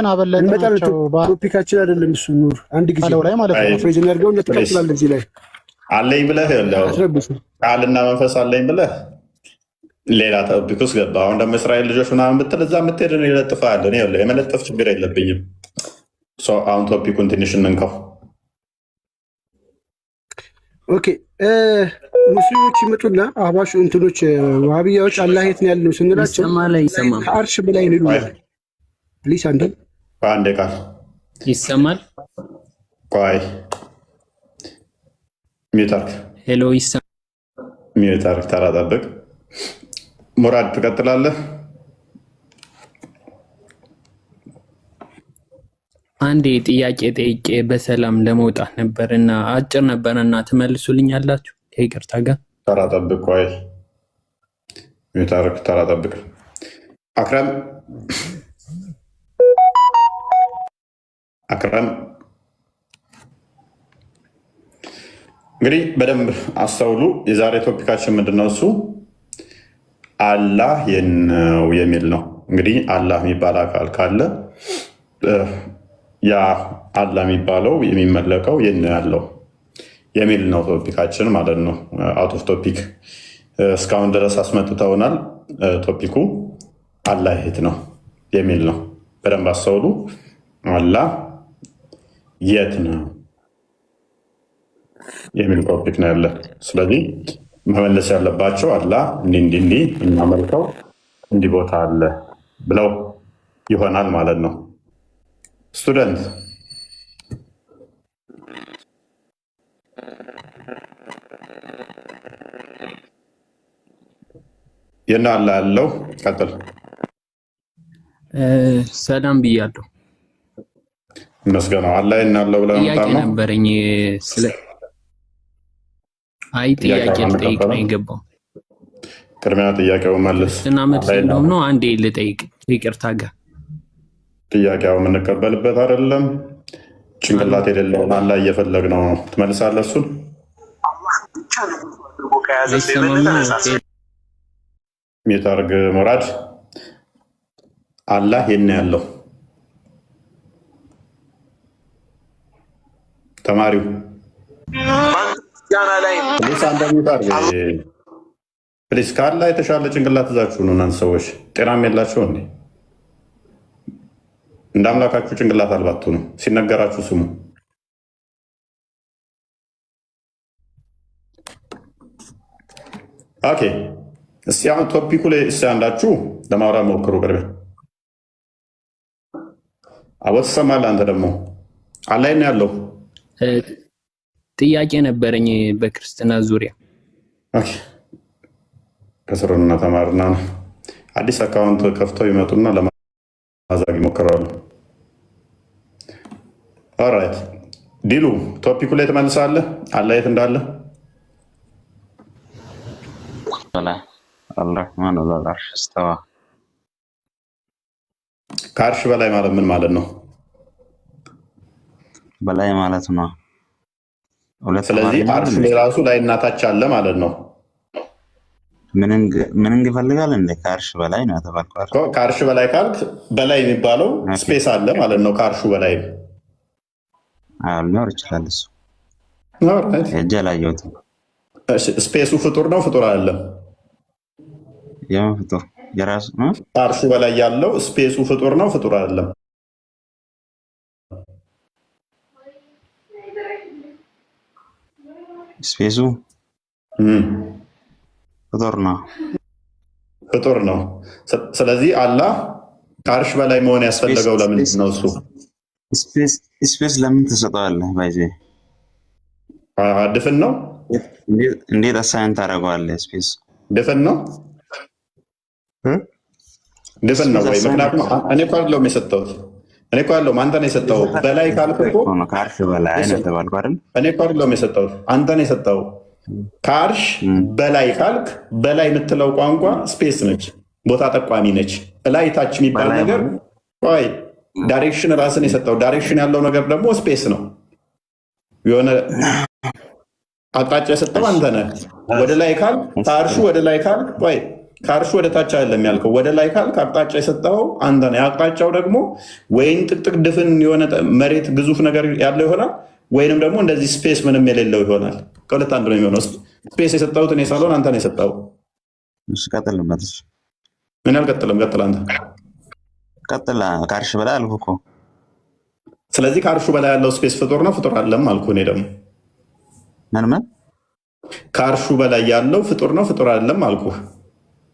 አበለጥናቸው። ቶፒካችን አይደለም እሱ። ኑር አንድ ጊዜ ፓራፍሬዝ እናድርገውና ትቀጥላለህ። እዚህ ላይ አለኝ ብለህ ቃልና መንፈስ አለኝ ብለህ ሌላ ቶፒክ ውስጥ ገባ። አሁን ደግሞ እስራኤል ልጆች ምናምን ብትል እዛ የምትሄድ ይለጥፋል። የመለጠፍ ችግር የለብኝም። አሁን ቶፒኩን ትንሽ እንንካው። ኦኬ፣ ሙስሊሞች ይመጡና አህባሽ እንትኖች ዋሃብያዎች አላህ የት ነው ያለው ስንላቸው ከአርሽ በላይ ነው ይሉናል። ፕሊስ አንዴ ቃል ይሰማል። ቆይ ሚውታርክ ሄሎ፣ ይሰማል። ሚውታርክ ተራ ጠብቅ። ሙራድ ትቀጥላለህ። አንዴ ጥያቄ ጠይቄ በሰላም ለመውጣት ነበር እና አጭር ነበር እና ትመልሱልኛላችሁ ከይቅርታ ጋር። ተራ ጠብቅ። ቆይ ሚውታርክ ተራ ጠብቅ። አክረም እንግዲህ በደንብ አስተውሉ። የዛሬ ቶፒካችን ምንድነው? እሱ አላህ የት ነው የሚል ነው። እንግዲህ አላህ የሚባል አካል ካለ ያ አላህ የሚባለው የሚመለከው የት ነው ያለው የሚል ነው ቶፒካችን ማለት ነው። አውት ኦፍ ቶፒክ እስካሁን ድረስ አስመጥተውናል። ቶፒኩ አላህ የት ነው የሚል ነው። በደንብ አስተውሉ። አላህ የት ነው የሚል ቶፒክ ነው ያለ። ስለዚህ መመለስ ያለባቸው አላህ እንዲህ እናመልከው እንዲህ ቦታ አለ ብለው ይሆናል ማለት ነው። ስቱደንት የና አላህ ያለው ቀጥል። ሰላም ብያለሁ። መስገነው አላህ እናለው ብለህ ጥያቄ ነበረኝ። ጥያቄ ልጠይቅ ነው የገባው። ቅድሚያ ጥያቄው መልስ እና መልስ እንደውም ነው። አንዴ ልጠይቅ ይቅርታ ጋር ጥያቄው የምንቀበልበት አይደለም። ጭንቅላት የሌለውን አላህ እየፈለግነው ነው። ትመልሳለህ። እሱን ሚታርግ ሙራድ አላህ የት ነው ያለው? ተማሪው ፕሊስ ከአላህ የተሻለ ጭንቅላት ይዛችሁ ነው እናንተ ሰዎች። ጤናም የላቸው እንዴ? እንደ አምላካችሁ ጭንቅላት አልባቱ ነው። ሲነገራችሁ ስሙ። ኦኬ እስቲ አሁን ቶፒኩ ላይ እስቲ አንዳችሁ ለማውራት ሞክሩ። ቅርብ አቦ ትሰማለህ? አንተ ደግሞ አላይ ነው ያለው። ጥያቄ ነበረኝ በክርስትና ዙሪያ። ኦኬ ከስሩና ተማርና አዲስ አካውንት ከፍተው ይመጡና ለማዛግ ይሞክራሉ። ኦራይት ዲሉ ቶፒኩ ላይ ትመልሳለህ። አላህ የት እንዳለ አልረህማን ወልዐርሽ እስተዋ። ከአርሽ በላይ ማለት ምን ማለት ነው? በላይ ማለት ነው። ስለዚህ አርሽ ላይ ራሱ ላይ እናታች አለ ማለት ነው። ምን ይፈልጋል እንደ ከአርሽ በላይ ነው ተባልኳል። ከአርሽ በላይ ካልክ በላይ የሚባለው ስፔስ አለ ማለት ነው። ከአርሹ በላይ ሊኖር ይችላል። እሱ ሄጄ አላየሁትም። ስፔሱ ፍጡር ነው ፍጡር አይደለም? የምን ፍጡር? የራሱ ከአርሹ በላይ ያለው ስፔሱ ፍጡር ነው ፍጡር አይደለም? ስፔሱ ፍጡር ነው ፍጡር ነው። ስለዚህ አላህ ከአርሽ በላይ መሆን ያስፈለገው ለምንድን ነው? እሱ ስፔስ ለምን ትሰጠዋለህ? ባይዜ ድፍን ነው። እንዴት አሳይን ታደርገዋለህ? ስፔስ ድፍን ነው ድፍን ነው ወይ? ምክንያቱም እኔ እኮ አይደለሁም የሰጠሁት እኔ እኮ አይደለሁም አንተ ነው የሰጠኸው። በላይ ካልክ እኮ ከአርሽ በላይ ነው ተባልኩ አይደል? እኔ እኮ አይደለሁም የሰጠሁት አንተ ነው የሰጠኸው። ከአርሽ በላይ ካልክ በላይ የምትለው ቋንቋ ስፔስ ነች፣ ቦታ ጠቋሚ ነች። እላይ ታች የሚባል ነገር ቆይ ዳይሬክሽን ራስን የሰጠው ዳይሬክሽን ያለው ነገር ደግሞ ስፔስ ነው። የሆነ አቅጣጫ የሰጠው አንተ ነህ። ወደ ላይ ካልክ ከአርሹ ወደ ላይ ካልክ ቆይ ከአርሹ ወደ ታች አይደለም ያልከው፣ ወደ ላይ ካልክ አቅጣጫ የሰጠው አንተ ነህ። አቅጣጫው ደግሞ ወይም ጥቅጥቅ ድፍን የሆነ መሬት ግዙፍ ነገር ያለው ይሆናል፣ ወይንም ደግሞ እንደዚህ ስፔስ ምንም የሌለው ይሆናል። ከሁለት አንዱ ነው የሚሆነው። ስፔስ የሰጠሁት እኔ ሳልሆን አንተ ነው የሰጠው። ቀጥልበት። ምን አልቀጥልም? ቀጥል አንተ ቀጥል። ከአርሽ በላይ አልኩህ እኮ። ስለዚህ ከአርሹ በላይ ያለው ስፔስ ፍጡር ነው ፍጡር አይደለም አልኩህ። እኔ ደግሞ ምን ከአርሹ በላይ ያለው ፍጡር ነው ፍጡር አይደለም አልኩህ።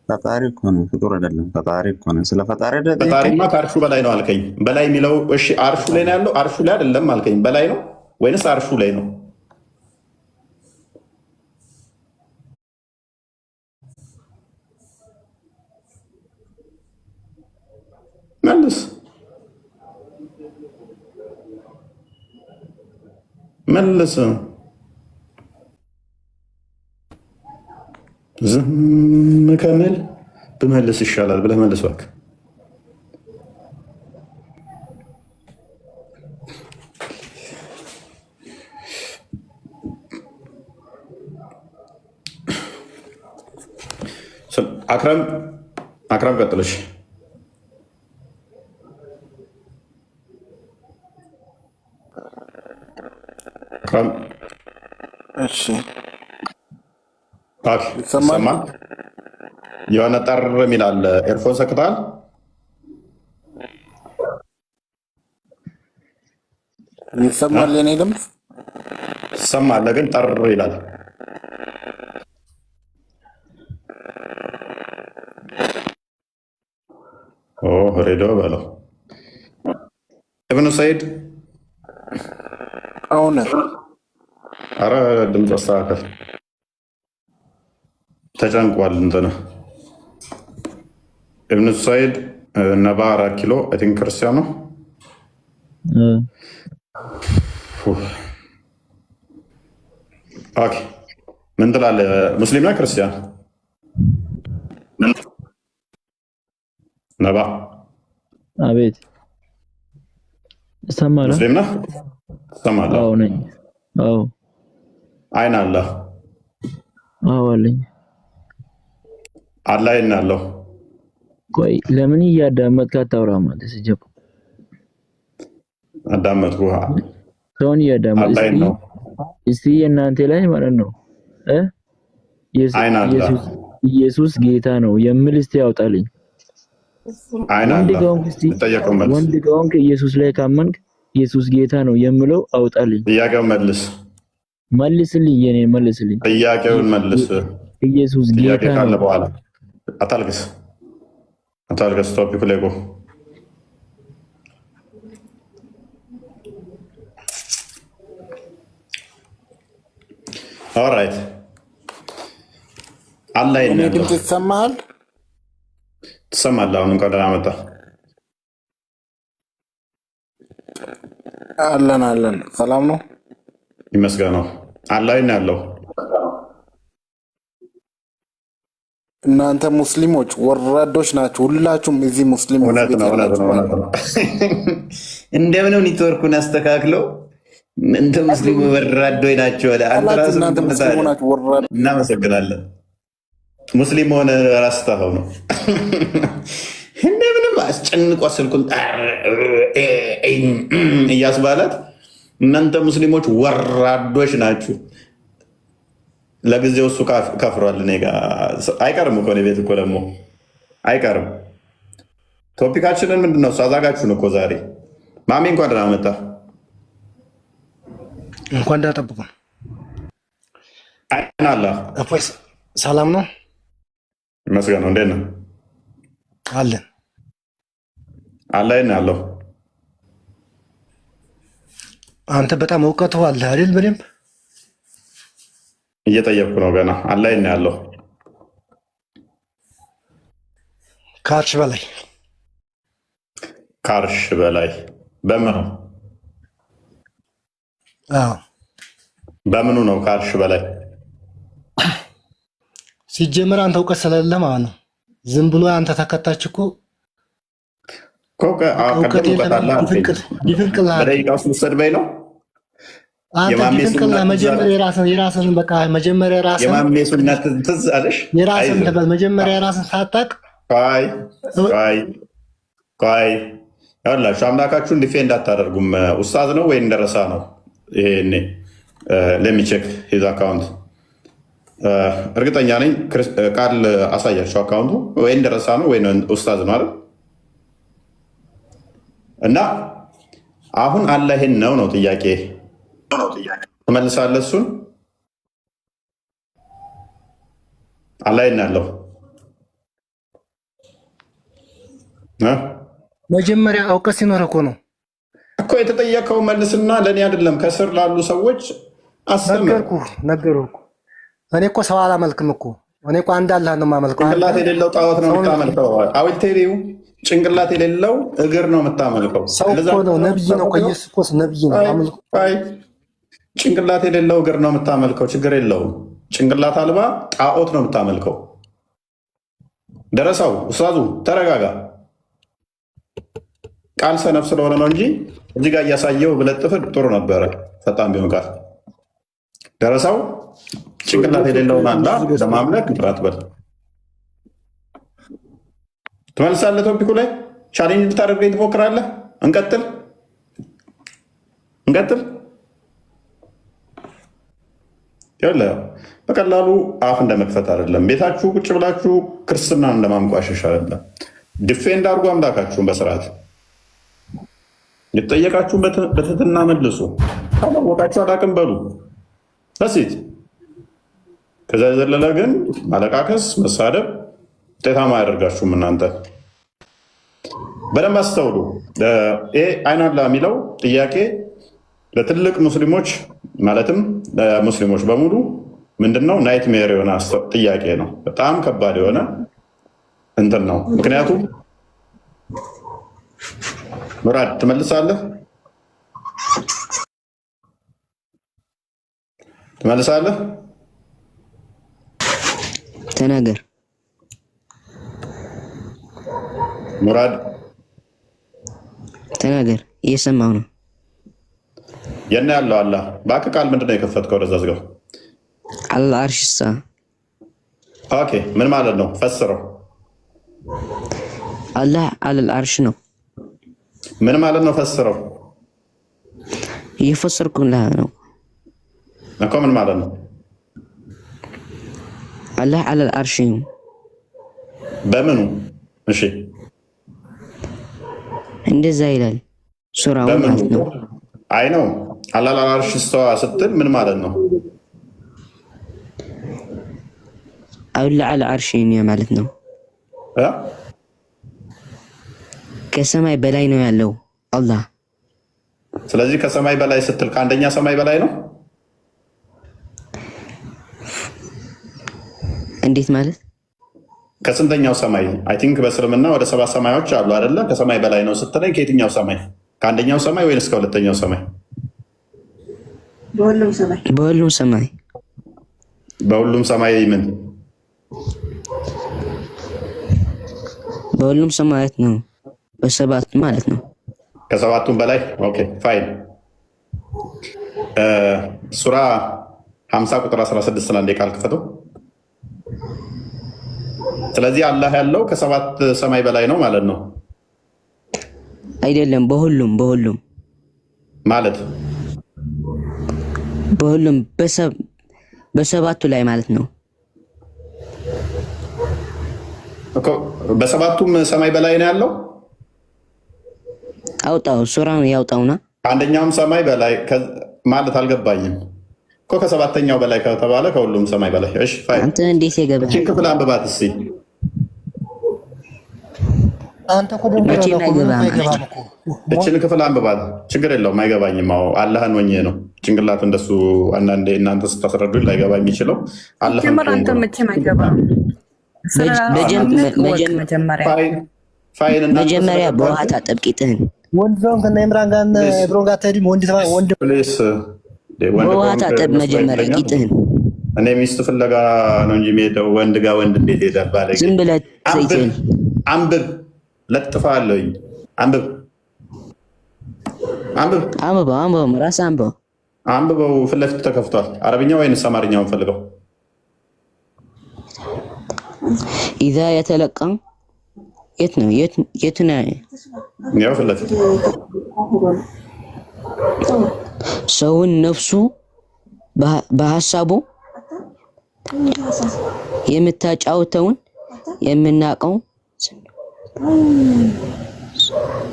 ፈጣሪ እኮ ነው ፍጡር አይደለም። ፈጣሪ እኮ ነው። ስለ ፈጣሪ ፈጣሪማ ከአርሹ በላይ ነው አልከኝ። በላይ የሚለው እሺ አርሹ ላይ ነው ያለው። አርሹ ላይ አይደለም አልከኝ። በላይ ነው ወይንስ አርሹ ላይ ነው? መልስ መልስ። ዝም ከምል ብመልስ ይሻላል ብለህ መልስ እባክህ። አክረም ቀጥለሽ። ይሰማል? የሆነ ጠር የሚል አለ። ኤርፎን ሰክተሃል? ይሰማል? የኔ ድምፅ ይሰማል፣ ግን ጠር ይላል። ሬዲዮ በለው። እብኑ ሰይድ አሁን አረ ድምፅ አስተካከል። ተጨንቋል። እንትን እብኑ ሰይድ ነባ 4 ኪሎ አይ ቲንክ ክርስቲያን ነው። ኦኬ ምን ትላለህ? ሙስሊም ነህ ክርስቲያን? ነባ አቤት እሰማለሁ። ሙስሊም ነህ? እሰማለሁ። አዎ ነኝ። አዎ አይን አለህ? አዎ አለኝ። አላህ አይን አለው? ቆይ ለምን እያዳመጥክ አታወራም? አንተ ስጀብ አዳመጥኩህ። ሰውን እያዳመጥክ እስቲ የእናንተ ላይ ማለት ነው ኢየሱስ ጌታ ነው የሚል እስቲ ያውጣልኝ። ወንድ ከሆንክ ኢየሱስ ላይ ካመንክ ኢየሱስ ጌታ ነው የምለው አውጣልኝ። ጥያቄውን መልስ። መልስልኝ፣ የኔ መልስልኝ። ጥያቄውን መልስ። ኢየሱስ ጥያቄ ጌታ ካለ ነው። በኋላ አታልቅስ፣ ቶፒኩ ላይ ጎ ኦራይት። አላህ እኔ ድምፅ ይሰማሃል? ትሰማለህ? አሁን እንኳን ደህና መጣ። አለን ሰላም ነው ይመስገነው። አላህ ነው ያለው። እናንተ ሙስሊሞች ወራዶች ናችሁ ሁላችሁም። እዚህ ሙስሊም እውነት ነው። እንደምንም ኔትወርኩን አስተካክለው እንተ ሙስሊሙ ወራዶች ናቸው። እናንተ ሙስሊሙ ናችሁ ወራዶ። እናመሰግናለን። ሙስሊም ሆነ ራስተኸው ነው እንደምንም አስጨንቆ ስልኩን እያስባላት እናንተ ሙስሊሞች ወራዶች ናችሁ። ለጊዜው እሱ ከፍሯል። እኔ ጋ አይቀርም እኮ ቤት እኮ ደግሞ አይቀርም። ቶፒካችንን ምንድን ነው? እሱ አዛጋችሁን እኮ ዛሬ ማሜ እንኳን ደህና መጣ። እንኳን ደህና ጠብቁ። አይን አላ እፎይስ ሰላም ነው? ይመስገነው። እንዴት ነው? አለን አላይን ያለው አንተ በጣም እውቀቱ አለ አይደል? በደንብ እየጠየቅኩ ነው ገና። አላይን ያለው ካርሽ በላይ በምኑ? በምኑ ነው ካርሽ በላይ? ሲጀምር አንተ እውቀት ስለሌለ ማለት ነው። ዝም ብሎ አንተ ተከታች እኮ በደቂቃ ውስጥ ልትሰድበኝ ነው? መጀመሪያ ራስን ሳታቅ ያላችሁ አምላካችሁን ዲፌንድ አታደርጉም። ኡስታዝ ነው ወይ እንደረሳ ነው? ይሄኔ ለሚቼክ ሂዝ አካውንት እርግጠኛ ነኝ። ቃል አሳያቸው አካውንቱ ወይ እንደረሳ ነው ወይ ኡስታዝ ነው አይደል? እና አሁን አላህ ይሄን ነው ጥያቄ ትመልሳለህ? እሱን አላህ ይሄን ያለው መጀመሪያ እውቀት ሲኖር እኮ ነው እኮ የተጠየቀው። መልስና ለእኔ አይደለም ከስር ላሉ ሰዎች አስተምር። ነገርኩህ። እኔ እኮ ሰው አላመልክም እኮ። እኔ እኮ አንድ አላህ ነው የማመልከው። ጭንቅላት የሌለው ጣዖት ነው የምታመልከው። አዊልቴሪው ጭንቅላት የሌለው እግር ነው የምታመልከው። ሰው እኮ ነው፣ ነብይ ነው። ኢየሱስ እኮ ነብይ ነው። ጭንቅላት የሌለው እግር ነው የምታመልከው። ችግር የለውም። ጭንቅላት አልባ ጣዖት ነው የምታመልከው። ደረሳው ኡስታዙ ተረጋጋ። ቃል ሰነፍ ስለሆነ ነው እንጂ እዚህ ጋር እያሳየው ብለጥፍ ጥሩ ነበረ። ፈጣን ቢሆን ቃል ደረሳው ጭንቅላት የሌለውን አላህ ለማምለክ አትበል። ትመልሳለህ? ቶፒኩ ላይ ቻሌንጅ ልታደርገኝ ትሞክራለህ? እንቀጥል። በቀላሉ አፍ እንደመክፈት አይደለም። ቤታችሁ ቁጭ ብላችሁ ክርስትናን እንደማንቋሸሽ አይደለም። ዲፌንድ አድርጎ አምላካችሁን በስርዓት የተጠየቃችሁን በትህትና መልሱ። ካላወቃችሁ አላቅም በሉ በሲት። ከዛ የዘለለ ግን ማለቃከስ፣ መሳደብ ውጤታማ አያደርጋችሁም። እናንተ በደንብ አስተውሉ። ይሄ አይናላ የሚለው ጥያቄ ለትልቅ ሙስሊሞች ማለትም ለሙስሊሞች በሙሉ ምንድነው ናይትሜር የሆነ ጥያቄ ነው። በጣም ከባድ የሆነ እንትን ነው። ምክንያቱም ሙራድ ትመልሳለህ? ተናገር ሙራድ ተናገር። እየሰማሁ ነው። የና ያለው አላህ ባክ ቃል ምንድነው የከፈትከው? ወደዛ ዝጋው። አላህ አርሽሳ። ኦኬ ምን ማለት ነው? ፈስረው። አላህ አለል አርሽ ነው። ምን ማለት ነው? ፈስረው። እየፈሰርኩልህ ነው እኮ። ምን ማለት ነው? አላህ አለል አርሽ ነው። በምኑ? እሺ እንደዛ ይላል ሱራው ማለት ነው። አይ ነው አላህ አርሽ ስተዋ ስትል ምን ማለት ነው? አውላ አለ አርሽ ማለት ነው። ከሰማይ በላይ ነው ያለው አላህ። ስለዚህ ከሰማይ በላይ ስትል ከአንደኛ ሰማይ በላይ ነው። እንዴት ማለት? ከስንተኛው ሰማይ? አይ ቲንክ በእስልምና ወደ 7 ሰማዮች አሉ አይደለ? ከሰማይ በላይ ነው ስትለኝ ከየትኛው ሰማይ? ከአንደኛው ሰማይ ወይንስ ከሁለተኛው ሰማይ? በሁሉም ሰማይ። በሁሉም ሰማይ። በሁሉም ሰማይ ምን? በሁሉም ሰማያት ነው። በሰባት ማለት ነው። ከሰባቱም በላይ ኦኬ ፋይን። ሱራ 50 ቁጥር 16 ላይ ቃል ክፈተው። ስለዚህ አላህ ያለው ከ7 ሰማይ በላይ ነው ማለት ነው አይደለም? በሁሉም ማለት በሁሉም በሰባቱ ላይ ማለት ነው እኮ። በሰባቱም ሰማይ በላይ ነው ያለው። አውጣው ሱራውን ያውጣውና ከአንደኛውም ሰማይ በላይ ማለት አልገባኝም እኮ። ከ7ኛው በላይ ከተባለ ከሁሉም ሰማይ በላይ። እሺ ፋይን። አንተ እንዴት የገባ እቺን ክፍል አንብባት እስኪ። አንተ እኮ ደግሞ እቺን ክፍል አንብባት። ችግር የለውም አይገባኝም። አዎ አላህን ወኘ ነው ጭንቅላት እንደሱ አንዳንዴ እናንተ ስታስረዱ ላይገባ የሚችለው አላህን አንተ መቼም አይገባም። መጀመሪያ በውሃ ታጠብ ቂጥህን። ወንድ ነው ከነ ኢምራን ጋር ብሮን ጋር ተሄድም ወንድ ፕሊስ በውሃ ታጠብ መጀመሪያ ቂጥህን። እኔ ሚስት ፍለጋ ነው እንጂ የምሄደው ወንድ ጋር ወንድ እንዴት ሄዳል? ባለጌ ዝም ብለህ ዘይትን አንብብ። ለጥፋለኝ። አንብብ ራስ አንብበው። ፊት ለፊት ተከፍቷል። አረብኛ ወይንስ አማርኛውን ፈልገው? ኢዛ የተለቃ የት ነው? ያው ፊት ለፊት ሰውን ነፍሱ በሀሳቡ የምታጫውተውን የምናቀው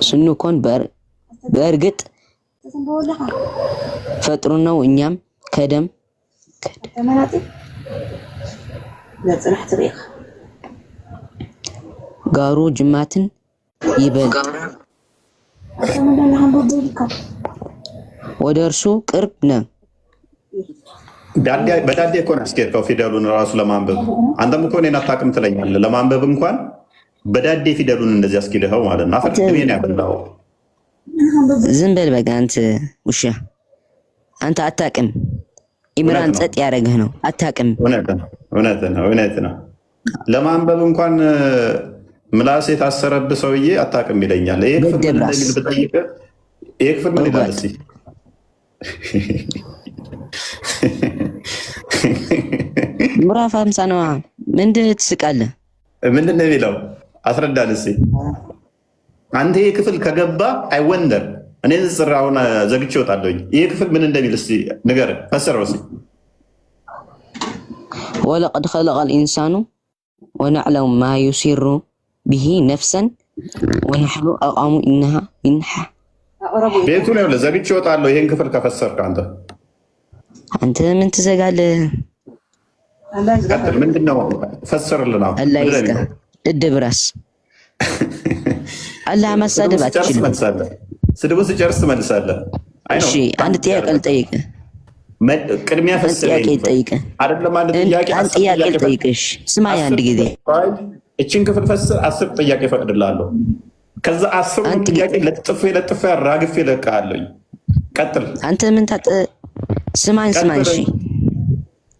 ስንኮን በእርግጥ ፈጥሩ ነው። እኛም ከደም ጋሩ ጅማትን ይበልጥ ወደ እርሱ ቅርብ ነው። በዳዴ እኮ ነው ያስኬድከው ፊደሉን ራሱ ለማንበብ። አንተም እኮ እኔን አታውቅም ትለኛለህ። ለማንበብ እንኳን በዳዴ ፊደሉን እንደዚህ አስኬድኸው ማለት ነው። አፈቅድሜን ያበላው። ዝም በል በቃ አንተ ውሻ። አንተ አታውቅም። ኢምራን ጸጥ ያደረግህ ነው። አታውቅም። እውነት ነው። ለማንበብ እንኳን ምላስ የታሰረብህ ሰውዬ አታውቅም ይለኛል። ይሄ ክፍል ምን እንደሚል ብጠይቅህ ይሄ ክፍል ምን ይላል እስኪ? ምዕራፍ 50 ነው። ምንድን ትስቃለህ? ምንድን ነው የሚለው? አስረዳን እስኪ አንተ። ይሄ ክፍል ከገባ አይወንደር እኔ ዝራውን ዘግቼ እወጣለሁኝ። ይሄ ክፍል ምን እንደሚል እስኪ ንገረን፣ ፈስረው እስኪ። ወለቀድ ኸለቀል ኢንሳኑ ወነዕለሙ ማ ዩሲሩ ቢሂ ነፍሰን ወነሕኑ አቅሙ ኢንሃ ቤቱ ነው ዘግቼ እወጣለሁ። ይሄን ክፍል ከፈሰርክ አንተ ምን ትዘጋለህ? ምንድነው? ፈስርልን። አላህ ይስካ እድብ ራስ አላህ ማሳደብ አትችልም። ስድቡ ስጨርስ ትመልሳለህ። እሺ አንድ ጥያቄ ልጠይቅህ። ቅድሚያ ፈስረኝ አይደለም። አንድ ጥያቄ ልጠይቅሽ። ስማኝ አንድ ጊዜ እችን ክፍል ፈስር። 10 ጥያቄ ፈቅድላለሁ። ከዛ 10 ጥያቄ ለጥፌ አራግፌ እለቅሃለሁ። ቀጥል። አንተ ምን ስማኝ። እሺ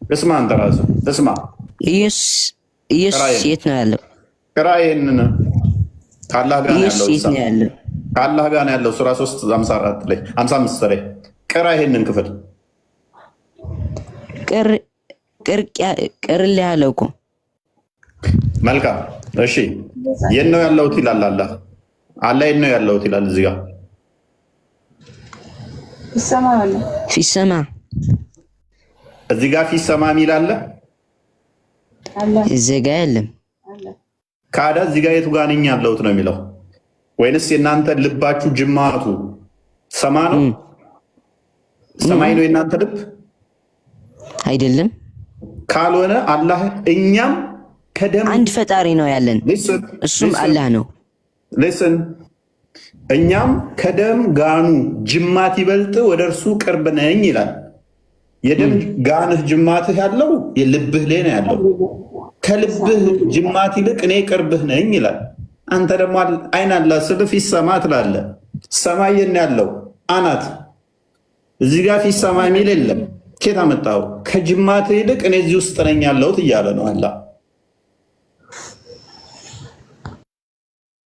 እስማ። አንተ ራስህ እስማ። ኢየሱስ የት ነው ያለው? ቅራዬን ከአላህ ጋር ነው ያለው። ከአላህ ጋር ነው ያለው። ሱራ 3 ላይ 55 ላይ ቅራ ይሄንን ክፍል ቅርል ያለው እኮ። መልካም እሺ። የት ነው ያለውት ይላል አላህ። የት ነው ያለውት ይላል እዚህ ጋር ፊሰማ። እዚህ ጋር ፊሰማ የሚል አለ። እዚህ ጋር የለም። ካዳ እዚህ ጋር የቱ ጋር ነኝ ያለውት ነው የሚለው? ወይንስ የእናንተ ልባችሁ ጅማቱ ሰማ ነው? ሰማይ ነው የእናንተ ልብ አይደለም። ካልሆነ አላህ እኛም አንድ ፈጣሪ ነው ያለን፣ እሱም አላህ ነው። ሊስን እኛም ከደም ጋኑ ጅማት ይበልጥ ወደ እርሱ ቅርብ ነኝ ይላል። የደም ጋንህ ጅማትህ ያለው የልብህ ላይ ነው ያለው። ከልብህ ጅማት ይልቅ እኔ ቅርብህ ነኝ ይላል። አንተ ደግሞ አይን አላ ስልህ ፊት ሰማ ትላለህ። ሰማይ የት ነው ያለው? አናት እዚህ ጋር ፊት ሰማይ የሚል የለም። ኬት አመጣው? ከጅማትህ ይልቅ እኔ እዚህ ውስጥ ነኝ ያለሁት እያለ ነው አላህ።